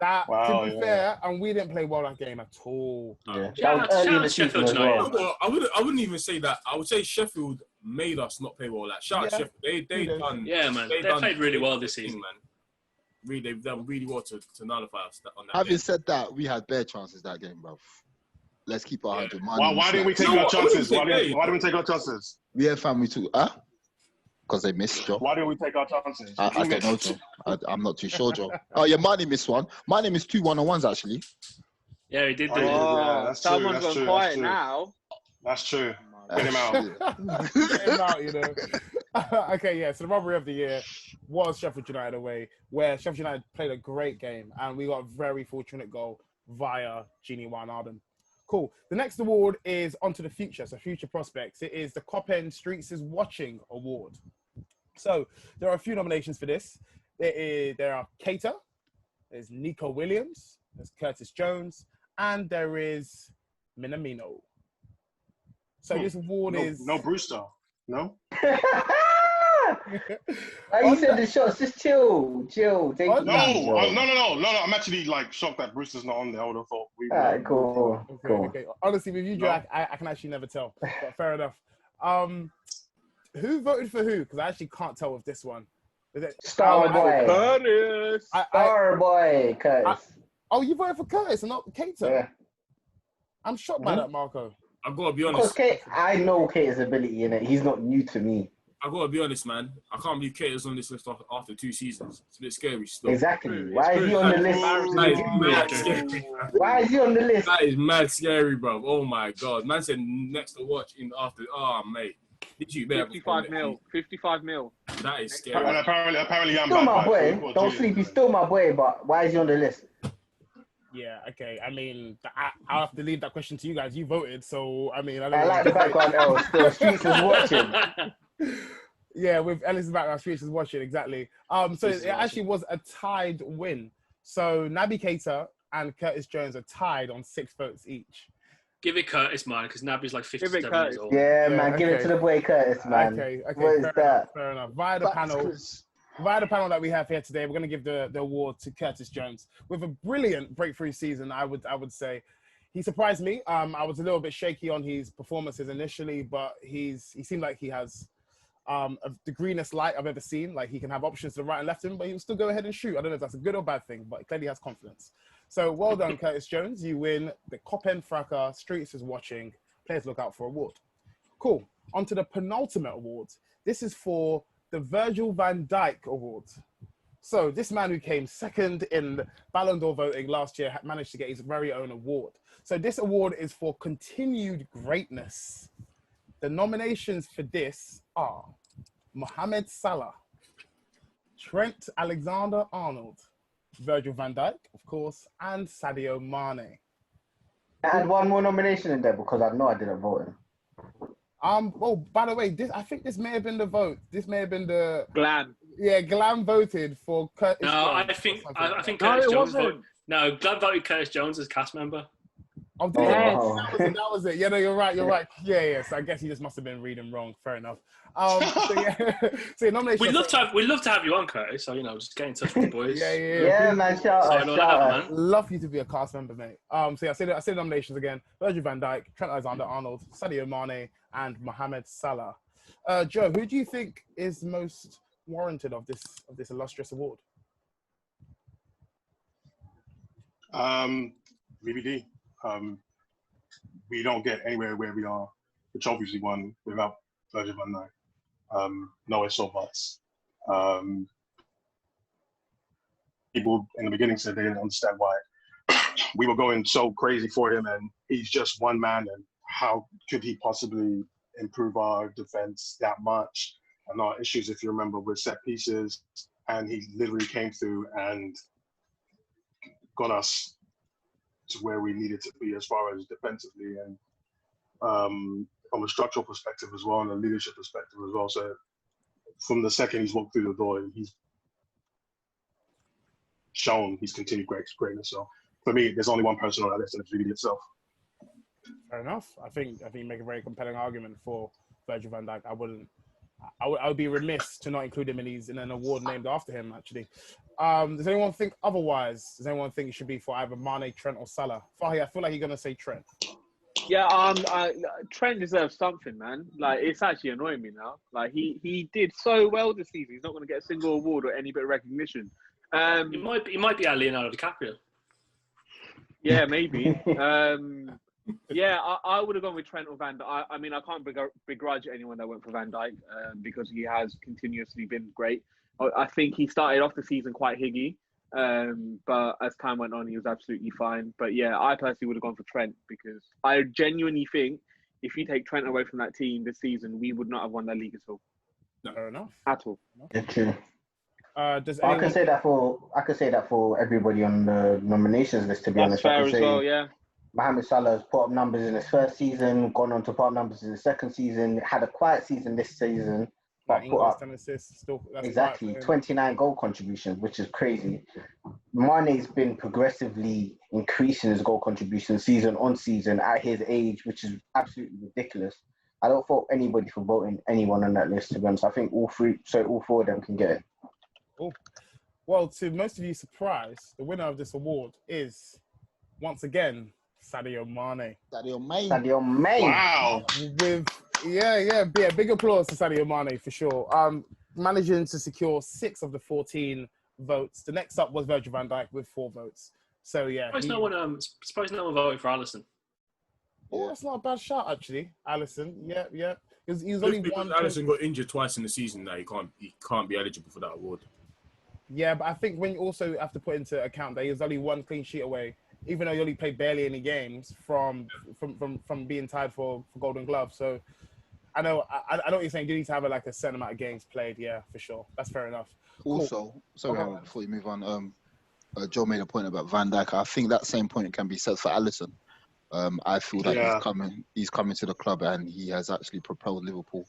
That, to be fair, and we didn't play well that game at all. Yeah. Shout out to Sheffield United. Well, I wouldn't even say that. I would say Sheffield made us not play well. Like, shout out Sheffield. They done. Yeah, man. They played really well this season, man. Really, they've done really well to nullify us on that. Having said that, we had bare chances that game, bro. Let's keep our 100. Why didn't we take our chances? Why didn't we take our chances? We had family too. Because they missed, Joe. Why didn't we take our chances? I don't know, Joe. I'm not too sure, Joe. Oh, yeah, Mane missed one. Mane missed 2 1-on-1s, actually. Yeah, he did do it. Yeah, that's true. Someone's gone quiet now. That's true. Get him out. Get him out, you know. Okay, yeah, so the robbery of the year was Sheffield United away, where Sheffield United played a great game, and we got a very fortunate goal via Gini Wijnaldum. Cool. The next award is Onto the Future, so Future Prospects. It is the Cop End Streets is Watching Award. So there are a few nominations for this. There are Keita, there's Nico Williams, there's Curtis Jones, and there is Minamino. So this award is... No Brewster, no? You said the shots, just chill. Take it easy, No. I'm actually like shocked that Brewster's not on there. I would have thought we were. Alright, cool. Okay. Honestly, with you, Joe, I can actually never tell. But fair enough. Who voted for who? Because I actually can't tell with this one. Starboy. Curtis. Starboy, Curtis. Oh, you voted for Curtis and not Keita? Yeah. I'm shocked by that, Marco. I've got to be honest. Because I know Keita's ability in it. He's not new to me. I've got to be honest, man. I can't believe Keita's on this list after 2 seasons. It's a bit scary still. Exactly. Why is he on the list? That is mad scary. Why is he on the list? That is mad scary, bro. Oh my God. Man said next to watch in after. Oh, mate. Did you 55 mil. 55 mil. That is scary. Well, apparently I'm still my boy. Don't sleep. He's still my boy, but why is he on the list? Yeah, okay. I mean, I'll have to leave that question to you guys. You voted, so I mean, I like the background. Still, Streets is watching. Yeah, with Ellis background, Streets is watching, exactly. So it actually was a tied win. So Naby Keita and Curtis Jones are tied on 6 votes each. Give it Curtis, man, because Naby's like 57 years old. Yeah, man, give it to the boy Curtis, man. Okay, what is that? Fair enough. Via the panel that we have here today, we're going to give the award to Curtis Jones with a brilliant breakthrough season. I would say he surprised me. I was a little bit shaky on his performances initially, but he seemed like he has the greenest light I've ever seen. Like, he can have options to the right and left him, but he will still go ahead and shoot. I don't know if that's a good or bad thing, but clearly has confidence. So well done, Curtis Jones. You win the Cop End Fracas Streets is Watching Players Look Out for award. Cool. On to the penultimate award. This is for the Virgil van Dijk Award. So this man who came second in Ballon d'Or voting last year managed to get his very own award. So this award is for continued greatness. The nominations for this are Mohamed Salah, Trent Alexander-Arnold, Virgil van Dijk, of course, and Sadio Mane. I had one more nomination in there because I know I didn't vote him. Oh, by the way, I think this may have been the vote. This may have been the Glam. Yeah, Glam voted for Curtis Jones. I think Curtis Jones voted. No, Glam voted Curtis Jones as cast member. Oh, that was it. Yeah, no, you're right. Yeah. So I guess he just must have been reading wrong. Fair enough. So nomination. We'd love to have you on, Curtis. So just get in touch with the boys. Yeah, man. Shout out. Love you to be a cast member, mate. So I say the nominations again: Virgil van Dijk, Trent Alexander-Arnold, Sadio Mane, and Mohamed Salah. Joe, who do you think is most warranted of this illustrious award? VVD. We don't get anywhere where we are. The trophies we won without Virgil van Dijk. No ifs or buts. People in the beginning said they didn't understand why we were going so crazy for him, and he's just one man, and how could he possibly improve our defense that much and our issues, if you remember, with set pieces. And he literally came through and got us to where we needed to be as far as defensively and from a structural perspective as well and a leadership perspective as well. So from the second he's walked through the door, he's shown his continued greatness. So for me, there's only one person on that list, and it's really itself. Fair enough. I think you make a very compelling argument for Virgil van Dijk. I would be remiss to not include him in an award named after him, actually. Does anyone think otherwise? Does anyone think it should be for either Mane, Trent, or Salah? Fahi, I feel like you're going to say Trent. Yeah, Trent deserves something, man. Like, it's actually annoying me now. Like, he did so well this season. He's not going to get a single award or any bit of recognition. It might be our Leonardo DiCaprio. Yeah, maybe. Yeah, I would have gone with Trent or Van Dijk. I mean, I can't begrudge anyone that went for Van Dijk because he has continuously been great. I think he started off the season quite higgy, but as time went on, he was absolutely fine. But yeah, I personally would have gone for Trent because I genuinely think if you take Trent away from that team this season, we would not have won that league at all. Fair enough. At all. Yeah, true. I can say that for everybody on the nominations list. To be honest, fair as well. Yeah. Mohamed Salah has put up numbers in his first season, gone on to put up numbers in the second season, had a quiet season this season, but put up exactly 29 goal contributions, which is crazy. Mane's been progressively increasing his goal contribution season on season at his age, which is absolutely ridiculous. I don't fault anybody for voting anyone on that list, to be honest. I think all four of them can get it. Oh. Well, to most of you surprise, the winner of this award is, once again, Sadio Mane. Sadio Mane. Wow. Big applause to Sadio Mane for sure. Managing to secure 6 of the 14 votes. The next up was Virgil van Dijk with 4 votes. So yeah. Suppose no one voted for Alisson. Oh, that's not a bad shot actually. Alisson, yeah. He was only one. Alisson got injured twice in the season. Now he can't be eligible for that award. Yeah, but I think when you also have to put into account that he was only 1 clean sheet away, even though he only played barely any games from being tied for Golden Glove. So I know what you're saying. You need to have a certain amount of games played. Yeah, for sure. That's fair enough. Also, sorry, before you move on, Joe made a point about Van Dijk. I think that same point can be said for Alisson. I feel that he's coming to the club and he has actually propelled Liverpool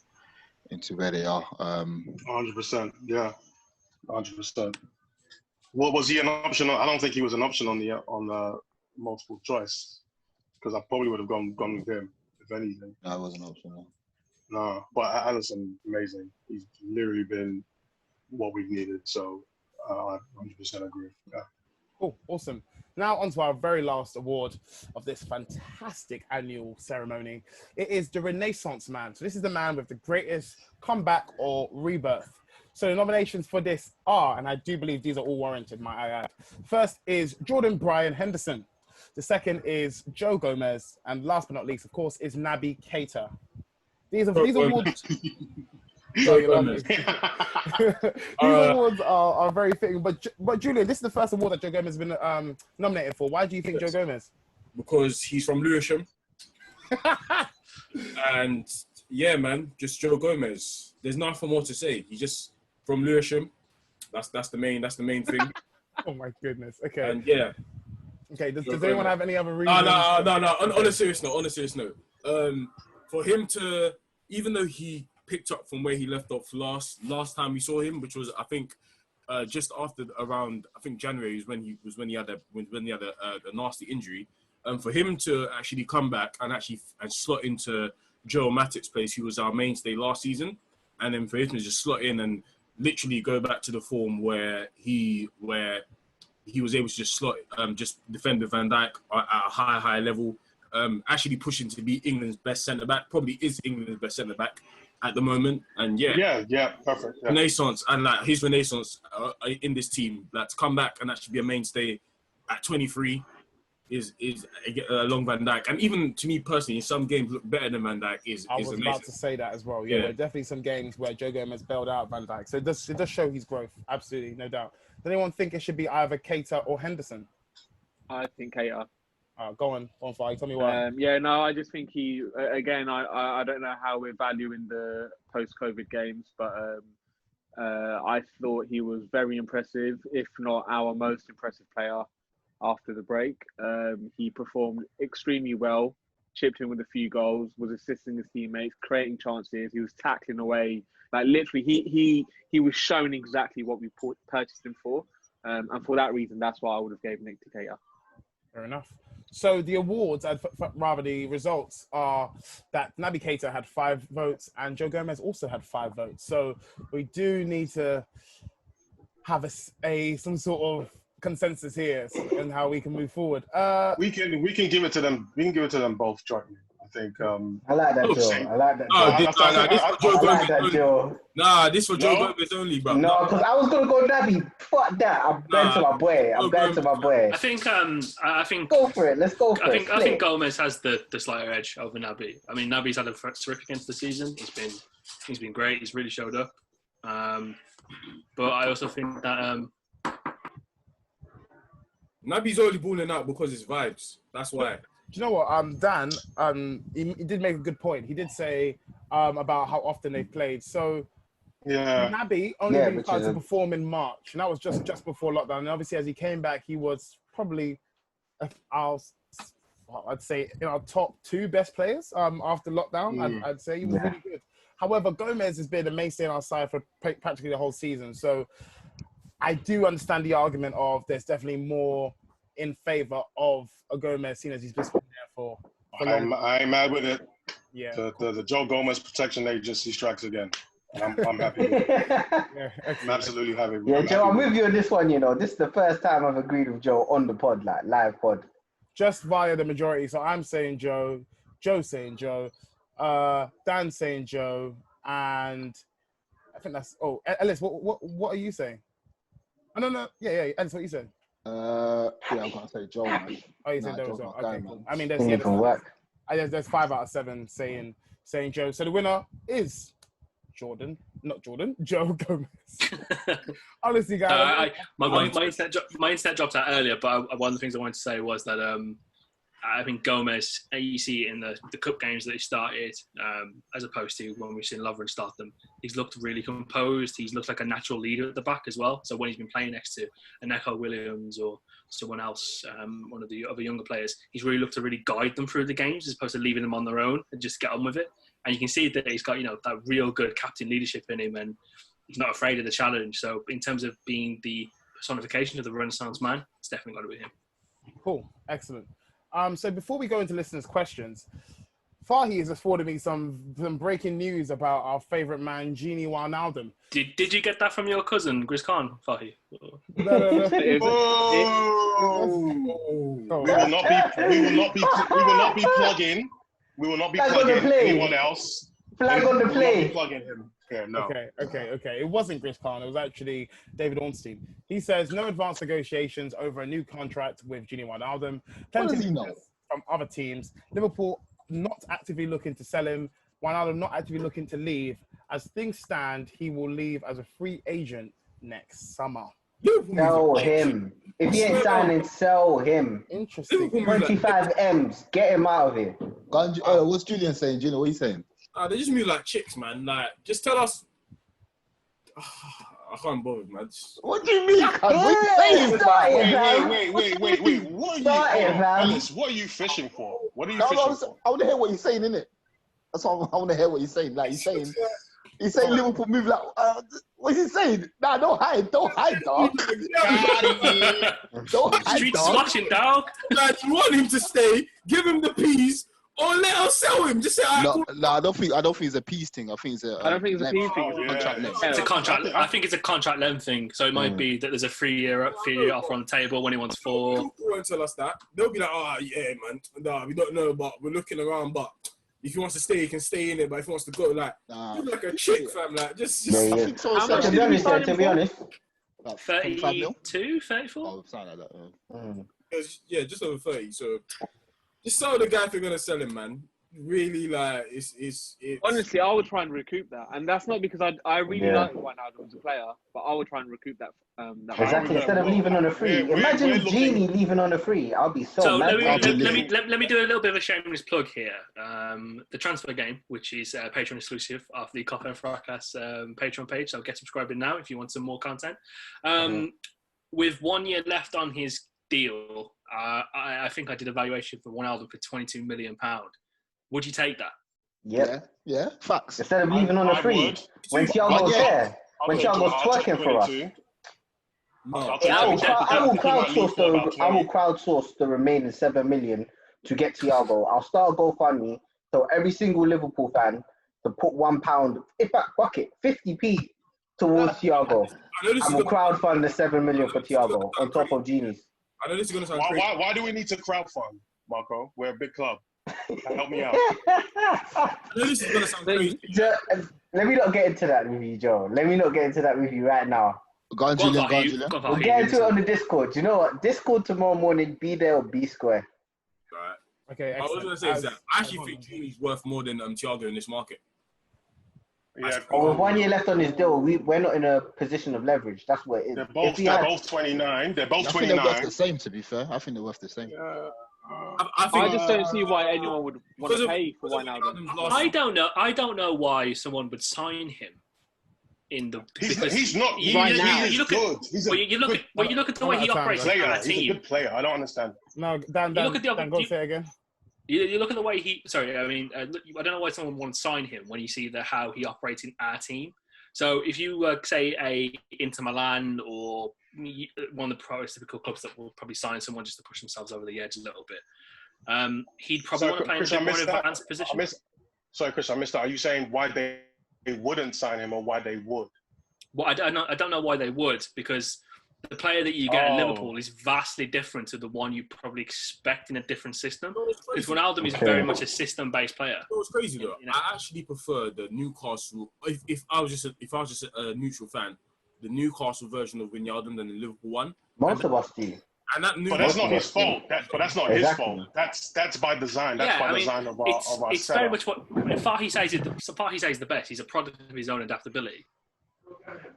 into where they are. 100%. Yeah, 100%. What was he an option? I don't think he was an option on the multiple choice because I probably would have gone with him if anything. No, it wasn't an option. No, but Alisson, amazing. He's literally been what we've needed. So I 100% agree. Yeah. Cool, awesome. Now on to our very last award of this fantastic annual ceremony. It is the Renaissance Man. So this is the man with the greatest comeback or rebirth. So the nominations for this are, and I do believe these are all warranted, might I add. First is Jordan Brian Henderson. The second is Joe Gomez. And last but not least, of course, is Naby Keita. These awards... These awards are very fitting. But Julian, this is the first award that Joe Gomez has been nominated for. Why do you think Joe Gomez? Because he's from Lewisham. And yeah, man, just Joe Gomez. There's nothing more to say. He's just from Lewisham. That's the main thing. Oh my goodness. Okay. And yeah. Okay. Does anyone have any other reasons? No. On a serious note. For him to, even though he picked up from where he left off last time we saw him, which was I think just after around January was when he had a nasty injury. For him to actually come back and slot into Joe Matip's place, who was our mainstay last season, and then for him to just slot in and literally go back to the form where he was able to just slot, just defend with Van Dijk at a high level, actually pushing to be England's best centre back, probably is England's best centre back at the moment. And yeah, perfect. Yeah. Renaissance and his renaissance in this team, to come back and actually be a mainstay at 23 is along Van Dijk. And even to me personally, some games look better than Van Dijk is amazing. About to say that as well. Yeah, there are definitely some games where Joe Gomez bailed out Van Dijk. So it does show his growth. Absolutely, no doubt. Does anyone think it should be either Keita or Henderson? I think Keita. Go on, Fahi. Tell me why. Yeah, no, I just think he, again, I don't know how we're valuing the post-COVID games, but I thought he was very impressive, if not our most impressive player after the break. He performed extremely well, chipped in with a few goals, was assisting his teammates, creating chances. He was tackling away. Like, literally, he was shown exactly what we purchased him for. And for that reason, that's why I would have gave Nick to Keita. Fair enough. So the awards, rather the results, are that Naby Keita had 5 votes and Joe Gomez also had 5 votes. So we do need to have some sort of consensus here on how we can move forward. We can give it to them. We can give it to them both jointly. I think. I like that, Joe. I like that, Joe. Nah, this for Joe Gomez only, bro. No, because I was gonna go Naby. Fuck that. I'm going to my boy. I think. Go for it. Let's go for it. I think Gomez has the slighter edge over Naby. I mean, Naby's had a terrific end to the season. He's been great. He's really showed up. But I also think that Naby's only balling out because it's vibes. That's why. Do you know what? Dan, he did make a good point. He did say about how often they've played. So, Naby only really started to perform in March, and that was just before lockdown. And obviously, as he came back, he was probably, I'd say, in our top 2 best players after lockdown. I'd say he was really good. However, Gomez has been a mainstay on our side for practically the whole season. So, I do understand the argument of there's definitely more in favour of a Gomez, seeing as he's just been there for long. I ain't mad with it. Yeah. The Joe Gomez protection agency strikes again. I'm happy with it. I'm absolutely happy with it. Yeah, Joe, I'm with you on this one, This is the first time I've agreed with Joe on the pod, like live pod. Just via the majority. So I'm saying Joe, Joe's saying Joe, Dan's saying Joe, and I think that's... Oh, Ellis, what are you saying? Oh, no. Yeah, Ellis, what are you saying? I'm gonna say Joe, man. Oh, you said Joe. Okay, cool. I mean, there's 5 out of 7 saying Joe. So the winner is Joe Gomez. Honestly, guys, my internet dropped out earlier, but one of the things I wanted to say was that I think Gomez, you see in the cup games that he started, as opposed to when we've seen Lovren start them, he's looked really composed. He's looked like a natural leader at the back as well. So when he's been playing next to a Neco Williams or someone else, one of the other younger players, he's really looked to really guide them through the games as opposed to leaving them on their own and just get on with it. And you can see that he's got, that real good captain leadership in him, and he's not afraid of the challenge. So in terms of being the personification of the Renaissance man, it's definitely got to be him. Cool, excellent. So before we go into listeners' questions, Fahi has afforded me some breaking news about our favourite man, Gini Wijnaldum. Did you get that from your cousin, Chris Khan, Fahi? No. We will not be plugging. We will not be plugging anyone else. Flag on the play. We will not be plugging him. Yeah, no. Okay. It wasn't Chris Khan. It was actually David Ornstein. He says no advanced negotiations over a new contract with Gini Wijnaldum. Plenty of interest from other teams. Liverpool not actively looking to sell him. Wijnaldum not actively looking to leave. As things stand, he will leave as a free agent next summer. Sell him. If he ain't signing, sell him. Interesting. 25 M's. Get him out of here. What's Julian saying? Gino, what are you saying? They just move like chicks, man. Like, just tell us. I can't bother, man. What do you mean? What are you saying? Wait. What are you fishing for? What are you fishing for? I want to hear what you're saying, innit? That's what I want to hear what you're saying. Like, he's saying Liverpool move like. What's he saying? Nah, don't hide, dog. Don't hide, Street dog. smashing, dog. Like, you want him to stay, give him the peas, or let us sell him. Just say, no, I don't think it's a peace thing. I think it's a. I don't think it's a peace thing. Contract length. It's a contract. I think it's a contract length thing. So it might be that there's a 3-year offer on the table when he wants 4. People won't tell us that. They'll be like, yeah, man. Nah, we don't know, but we're looking around. But if he wants to stay, he can stay in it. But if he wants to go, like, you're like a chick, fam. Like, just. Yeah. I think so. How much To be honest. 32, 34? Oh, something like that. Yeah, just over 30. So just sell the guy if you're gonna sell him, man. really like it's honestly, I would try and recoup that, and that's not because I really like Wijnaldum as a player, but I would try and recoup that. Exactly. Instead of leaving on a free, imagine Gini leaving on a free. I'll be so mad. Let me do a little bit of a shameless plug here. The transfer game, which is Patreon exclusive of the Copa and Fracas Patreon page. So get subscribing now if you want some more content. With 1 year left on his deal, I think I did a valuation for Wijnaldum for £22 million. Would you take that? Yeah. Facts. Instead of leaving on a free, when Thiago's there, when Thiago's twerking for us. I will crowdsource the remaining 7 million to get Thiago. I'll start a GoFundMe so every single Liverpool fan to put £1, in fact, fuck it, 50p towards Thiago. And we'll crowdfund the 7 million for Thiago on top of Genies. I know this is going to sound crazy. Why do we need to crowdfund, Marco? We're a big club. Help me out. I know this is going to sound crazy. Let me not get into that with you, Joe. Let me not get into that with you right now. Go on, Julian. We'll get into it on the Discord. You know what? Discord tomorrow morning, be there or be square. Right. Okay, I was going to say is that I actually think Gini's worth more than Thiago in this market. Yeah, with 1 year left on his deal, we're not in a position of leverage. That's what it is. They're both 29. They're both 29. I think they're worth the same, to be fair. I think they're worth the same. I just don't see why anyone would want to pay for Wijnaldum. I don't know why someone would sign him in the. He's not right now. You look at the way he operates as a team. He's a good player. I don't understand. No, Dan, go say it again. You look at the way he. Sorry, I mean, I don't know why someone would sign him when you see how he operates in our team. So if you say a Inter Milan or one of the prototypical clubs that will probably sign someone just to push themselves over the edge a little bit, he'd probably want to play in a more advanced position. Sorry, Chris, I missed that. Are you saying why they wouldn't sign him or why they would? Well, I don't know why they would, because the player that you get at Liverpool is vastly different to the one you probably expect in a different system. Because Wijnaldum is very much a system-based player. It was crazy though. I actually prefer the Newcastle. If I was just a neutral fan, the Newcastle version of Wijnaldum than the Liverpool one. Most of us do. And that but that's not his fault. That's not his fault. That's by design. That's by design of our it's setup. very much what Fahi says is the best. He's a product of his own adaptability.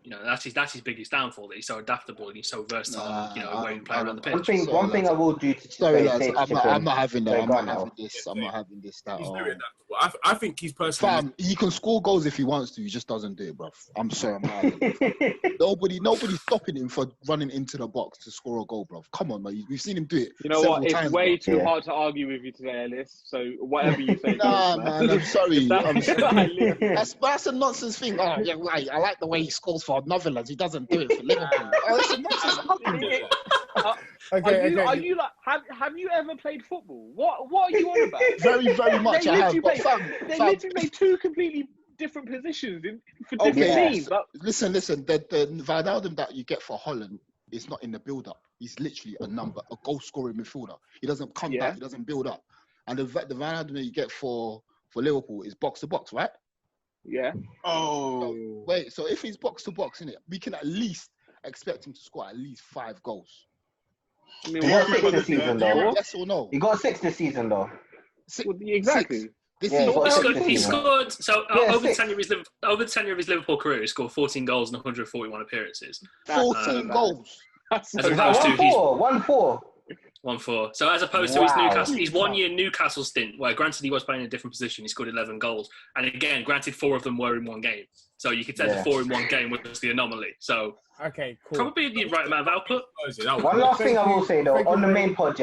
You know, that's his biggest downfall. That he's so adaptable and he's so versatile. Where he can play around the pitch. One thing I will do to sorry, lads, I'm not having that. I'm not having this. He's very adaptable. I think he's personally. Fam, he can score goals if he wants to. He just doesn't do it, bruv. I'm sorry, I'm not having it. Nobody's stopping him for running into the box to score a goal, bruv. Come on, man. We've seen him do it. You know what? It's way too hard to argue with you today, Ellis. So whatever you say. Nah, man. I'm sorry. That's a nonsense thing. Oh, yeah, right. I like the way he scores for Netherlands. He doesn't do it for Liverpool. Oh, that's a nonsense argument. Are you like? Have you ever played football? What are you on about? Very, very much. I have. They literally made two completely different positions for different teams. Listen. The Wijnaldum that you get for Holland is not in the build-up. He's literally a goal-scoring midfielder. He doesn't come back. He doesn't build up. And the Wijnaldum that you get for Liverpool is box to box, right? Yeah. Oh. Wait. So if he's box to box, innit, we can at least expect him to score at least 5 goals. I mean, he got 6 this season, though. Yes or no? He got 6 this season, though. Exactly. He scored. So over the tenure of his Liverpool career, he scored 14 goals and 141 appearances. 14 goals. As opposed to 1-4. 1-4. So as opposed to his Newcastle, his 1 year Newcastle stint, where granted he was playing in a different position, he scored 11 goals, and again, granted 4 of them were in one game. So you could say the 4 in one game was the anomaly. So okay, cool. Probably the right amount of output. One last thing I will say though, on the main pod,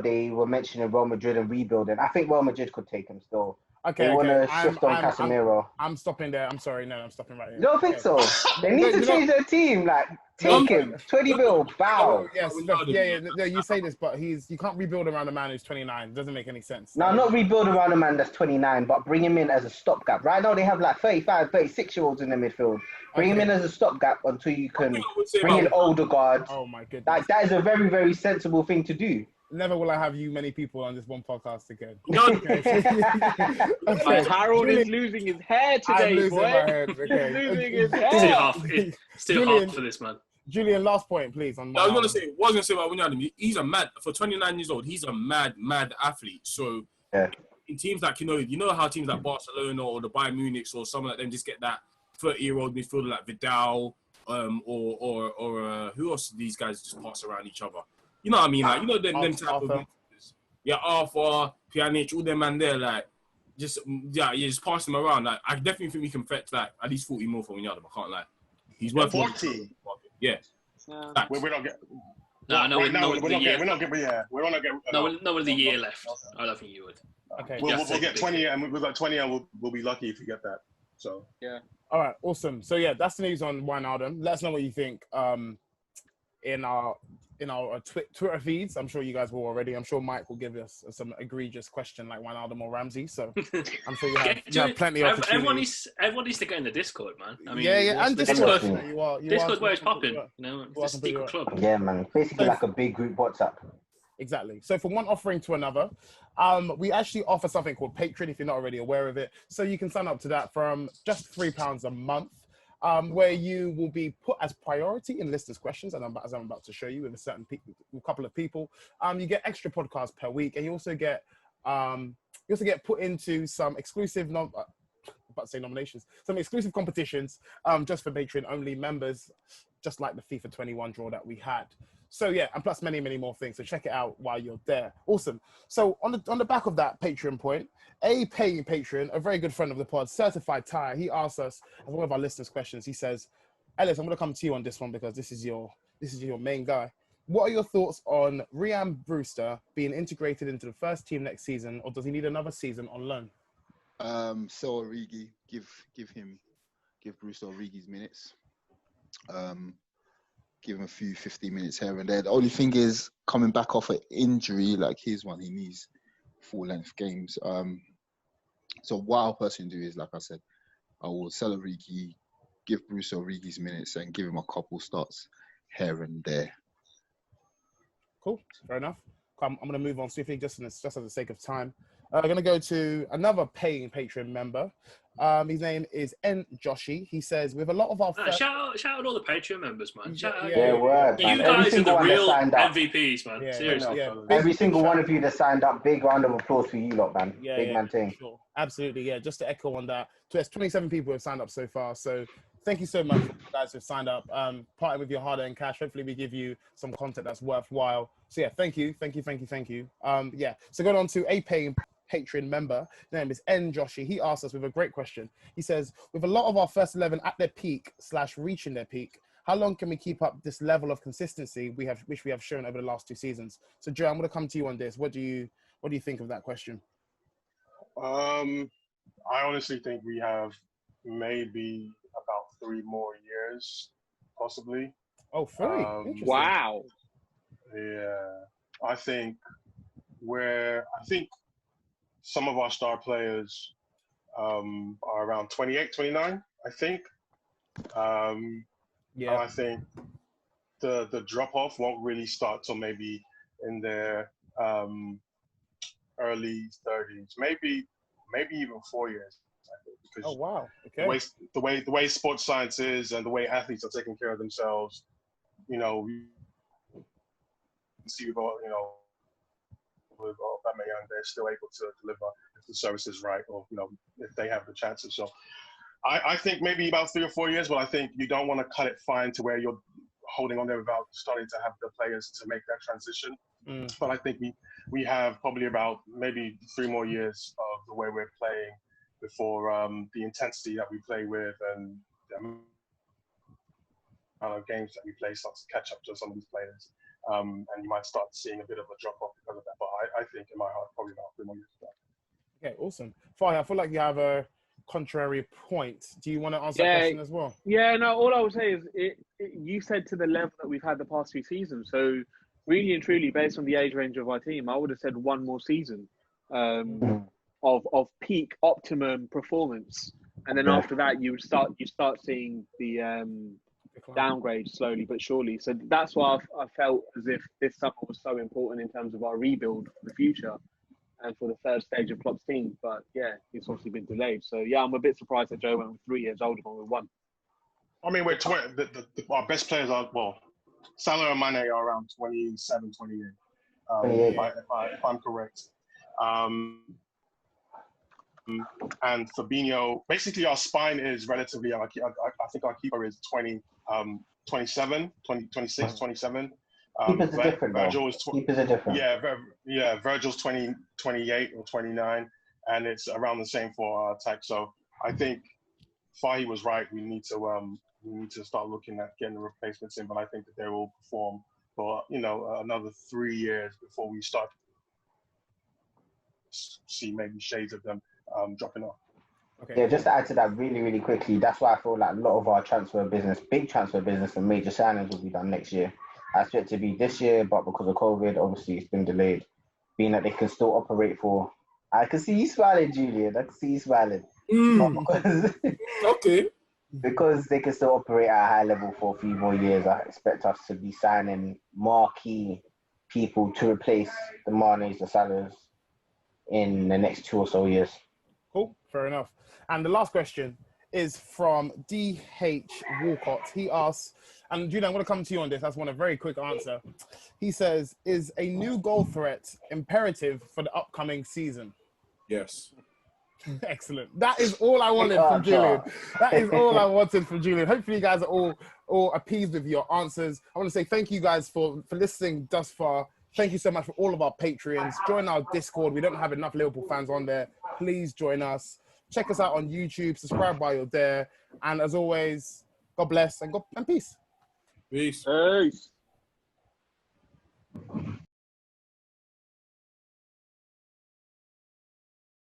they were mentioning Real Madrid and rebuilding. I think Real Madrid could take him still. Okay, they want to shift on Casemiro. I'm stopping there. I'm sorry. No, I'm stopping right here. You don't think so? They need to change their team. Like, take him. 20 mil, bow. Yes, yeah. You say this, but you can't rebuild around a man who's 29. It doesn't make any sense. No, not rebuild around a man that's 29, but bring him in as a stopgap. Right now, they have like 35, 36-year-olds in the midfield. Bring him in as a stopgap until you can bring in Odegaard. Oh, my goodness. Like, that is a very, very sensible thing to do. Never will I have you many people on this one podcast again. No. Okay. Harold is losing his hair today, I'm losing boy. my head. Okay. He's losing his hair. It's too hard for this, man. Julian, last point, please. I was going to say about Wijnaldum. He's a mad, for 29 years old, he's a mad athlete. So in teams like, you know how teams like Barcelona or the Bayern Munich or someone like them just get that 30-year-old midfielder like Vidal, or who else do these guys just pass around each other? You know what I mean? Like, you know them type of midfielders. Yeah, Arthur, Pjanic, all them man there, like, you just pass them around. Like, I definitely think we can fetch like at least 40 more from Wijnaldum. I can't lie. He's worth 40. Yeah. We're not getting. No, we're not getting. No one of the year Okay. left. I don't think you would. Okay. We'll get 20, and we've got 20, and we'll be lucky if we get that. So yeah. All right, awesome. So yeah, that's the news on Wijnaldum. Let us know what you think in our Twitter feeds. I'm sure you guys will already. I'm sure Mike will give us some egregious question like Wijnaldum or Ramsey. So I'm sure you have plenty of opportunities. Everyone needs to get in the Discord, man. I mean, yeah, and Discord. You Discord's where it's popping. Right. You know, it's a secret club. Yeah, man. Basically like a big group WhatsApp. Exactly. So from one offering to another, we actually offer something called Patreon, if you're not already aware of it. So you can sign up to that from just £3 a month, where you will be put as priority in listeners' questions, and as I'm about to show you with a couple of people. You get extra podcasts per week, and you also get put into some exclusive nominations, some exclusive competitions, just for Patreon only members, just like the FIFA 21 draw that we had. So yeah, and plus many, many more things. So check it out while you're there. Awesome. So on the back of that Patreon point, a paying patron, a very good friend of the pod, Certified Tyre, he asked us as one of our listeners' questions. He says, Ellis, I'm going to come to you on this one because this is your main guy. What are your thoughts on Ryan Brewster being integrated into the first team next season, or does he need another season on loan? So Origi, give Brewster Origi's minutes. Give him a few 50 minutes here and there. The only thing is, coming back off an injury like his one, he needs full-length games. So what I'll personally do is, like I said, I will sell Origi, give Bruce Origi's minutes, and give him a couple starts here and there. Cool, fair enough. I'm going to move on swiftly, just for the sake of time. I'm going to go to another paying Patreon member. His name is N. Joshi. He says, with a lot of our... Shout out all the Patreon members, man. Shout out. You guys are the real MVPs, man. Yeah, seriously. Yeah. Every single one of you that signed up, big round of applause for you lot, man. Big man thing. Sure. Absolutely, yeah. Just to echo on that, there's 27 people who have signed up so far. So thank you so much for you guys who've signed up. Parting with your hard-earned cash. Hopefully we give you some content that's worthwhile. So yeah, thank you. Yeah, so going on to a paying Patreon member. His name is N. Joshi. He asked us with a great question. He says, with a lot of our first 11 at their peak / reaching their peak, how long can we keep up this level of consistency which we have shown over the last 2 seasons? So Joe, I'm going to come to you on this. What do you think of that question? I honestly think we have maybe about 3 more years, possibly. Oh, 3? Interesting. Wow. Yeah, I think some of our star players are around 28, 29, I think. And I think the drop-off won't really start till maybe in their early 30s, maybe even 4 years. I think, because oh wow! Okay. The way sports science is and the way athletes are taking care of themselves, you know, we see with Aubameyang, they're still able to deliver if the service is right, or if they have the chances. So I think maybe about 3 or 4 years, but I think you don't want to cut it fine to where you're holding on there without starting to have the players to make that transition. But I think we have probably about maybe 3 more years of the way we're playing before the intensity that we play with and the amount of games that we play starts to catch up to some of these players. And you might start seeing a bit of a drop off because of that. But I think in my heart, probably about 3 more years of that. Okay, awesome. Fahi, I feel like you have a contrary point. Do you want to answer that question as well? Yeah, no, all I would say is you said to the level that we've had the past 2 seasons. So really and truly, based on the age range of our team, I would have said 1 more season of peak optimum performance. And then after that, you start seeing the downgrade slowly but surely. So that's why I felt as if this summer was so important in terms of our rebuild for the future and for the third stage of Klopp's team. But yeah, it's obviously been delayed. So yeah, I'm a bit surprised that Joe went with 3 years older than with 1. I mean, our best players are, Salah and Mane are around 27, 28, if I'm correct. and Fabinho. Basically, our spine is relatively. I think our keeper is 27. Keepers are different, Virgil though. is Keepers are different. Yeah, Virgil's 28 or 29, and it's around the same for our attack. So I think Fahi was right. We need to start looking at getting the replacements in, but I think that they will perform for another 3 years before we start to see maybe shades of them dropping off. Okay. Yeah, just to add to that really, really quickly, that's why I feel like a lot of our big transfer business and major signings will be done next year. I expect it to be this year, but because of COVID, obviously it's been delayed. Being that they can still operate for... I can see you smiling, Julian. I can see you smiling. Okay. Because they can still operate at a high level for a few more years, I expect us to be signing marquee people to replace the Manes, the Salahs in the next 2 or so years. Cool, fair enough. And the last question is from D.H. Walcott. He asks, and Julian, I'm going to come to you on this. I just want a very quick answer. He says, is a new goal threat imperative for the upcoming season? Yes. Excellent. That is all I wanted from Julian. That is all I wanted from Julian. Hopefully you guys are all appeased with your answers. I want to say thank you guys for listening thus far. Thank you so much for all of our Patreons. Join our Discord. We don't have enough Liverpool fans on there. Please join us. Check us out on YouTube. Subscribe while you're there. And as always, God bless and peace. Peace. Peace.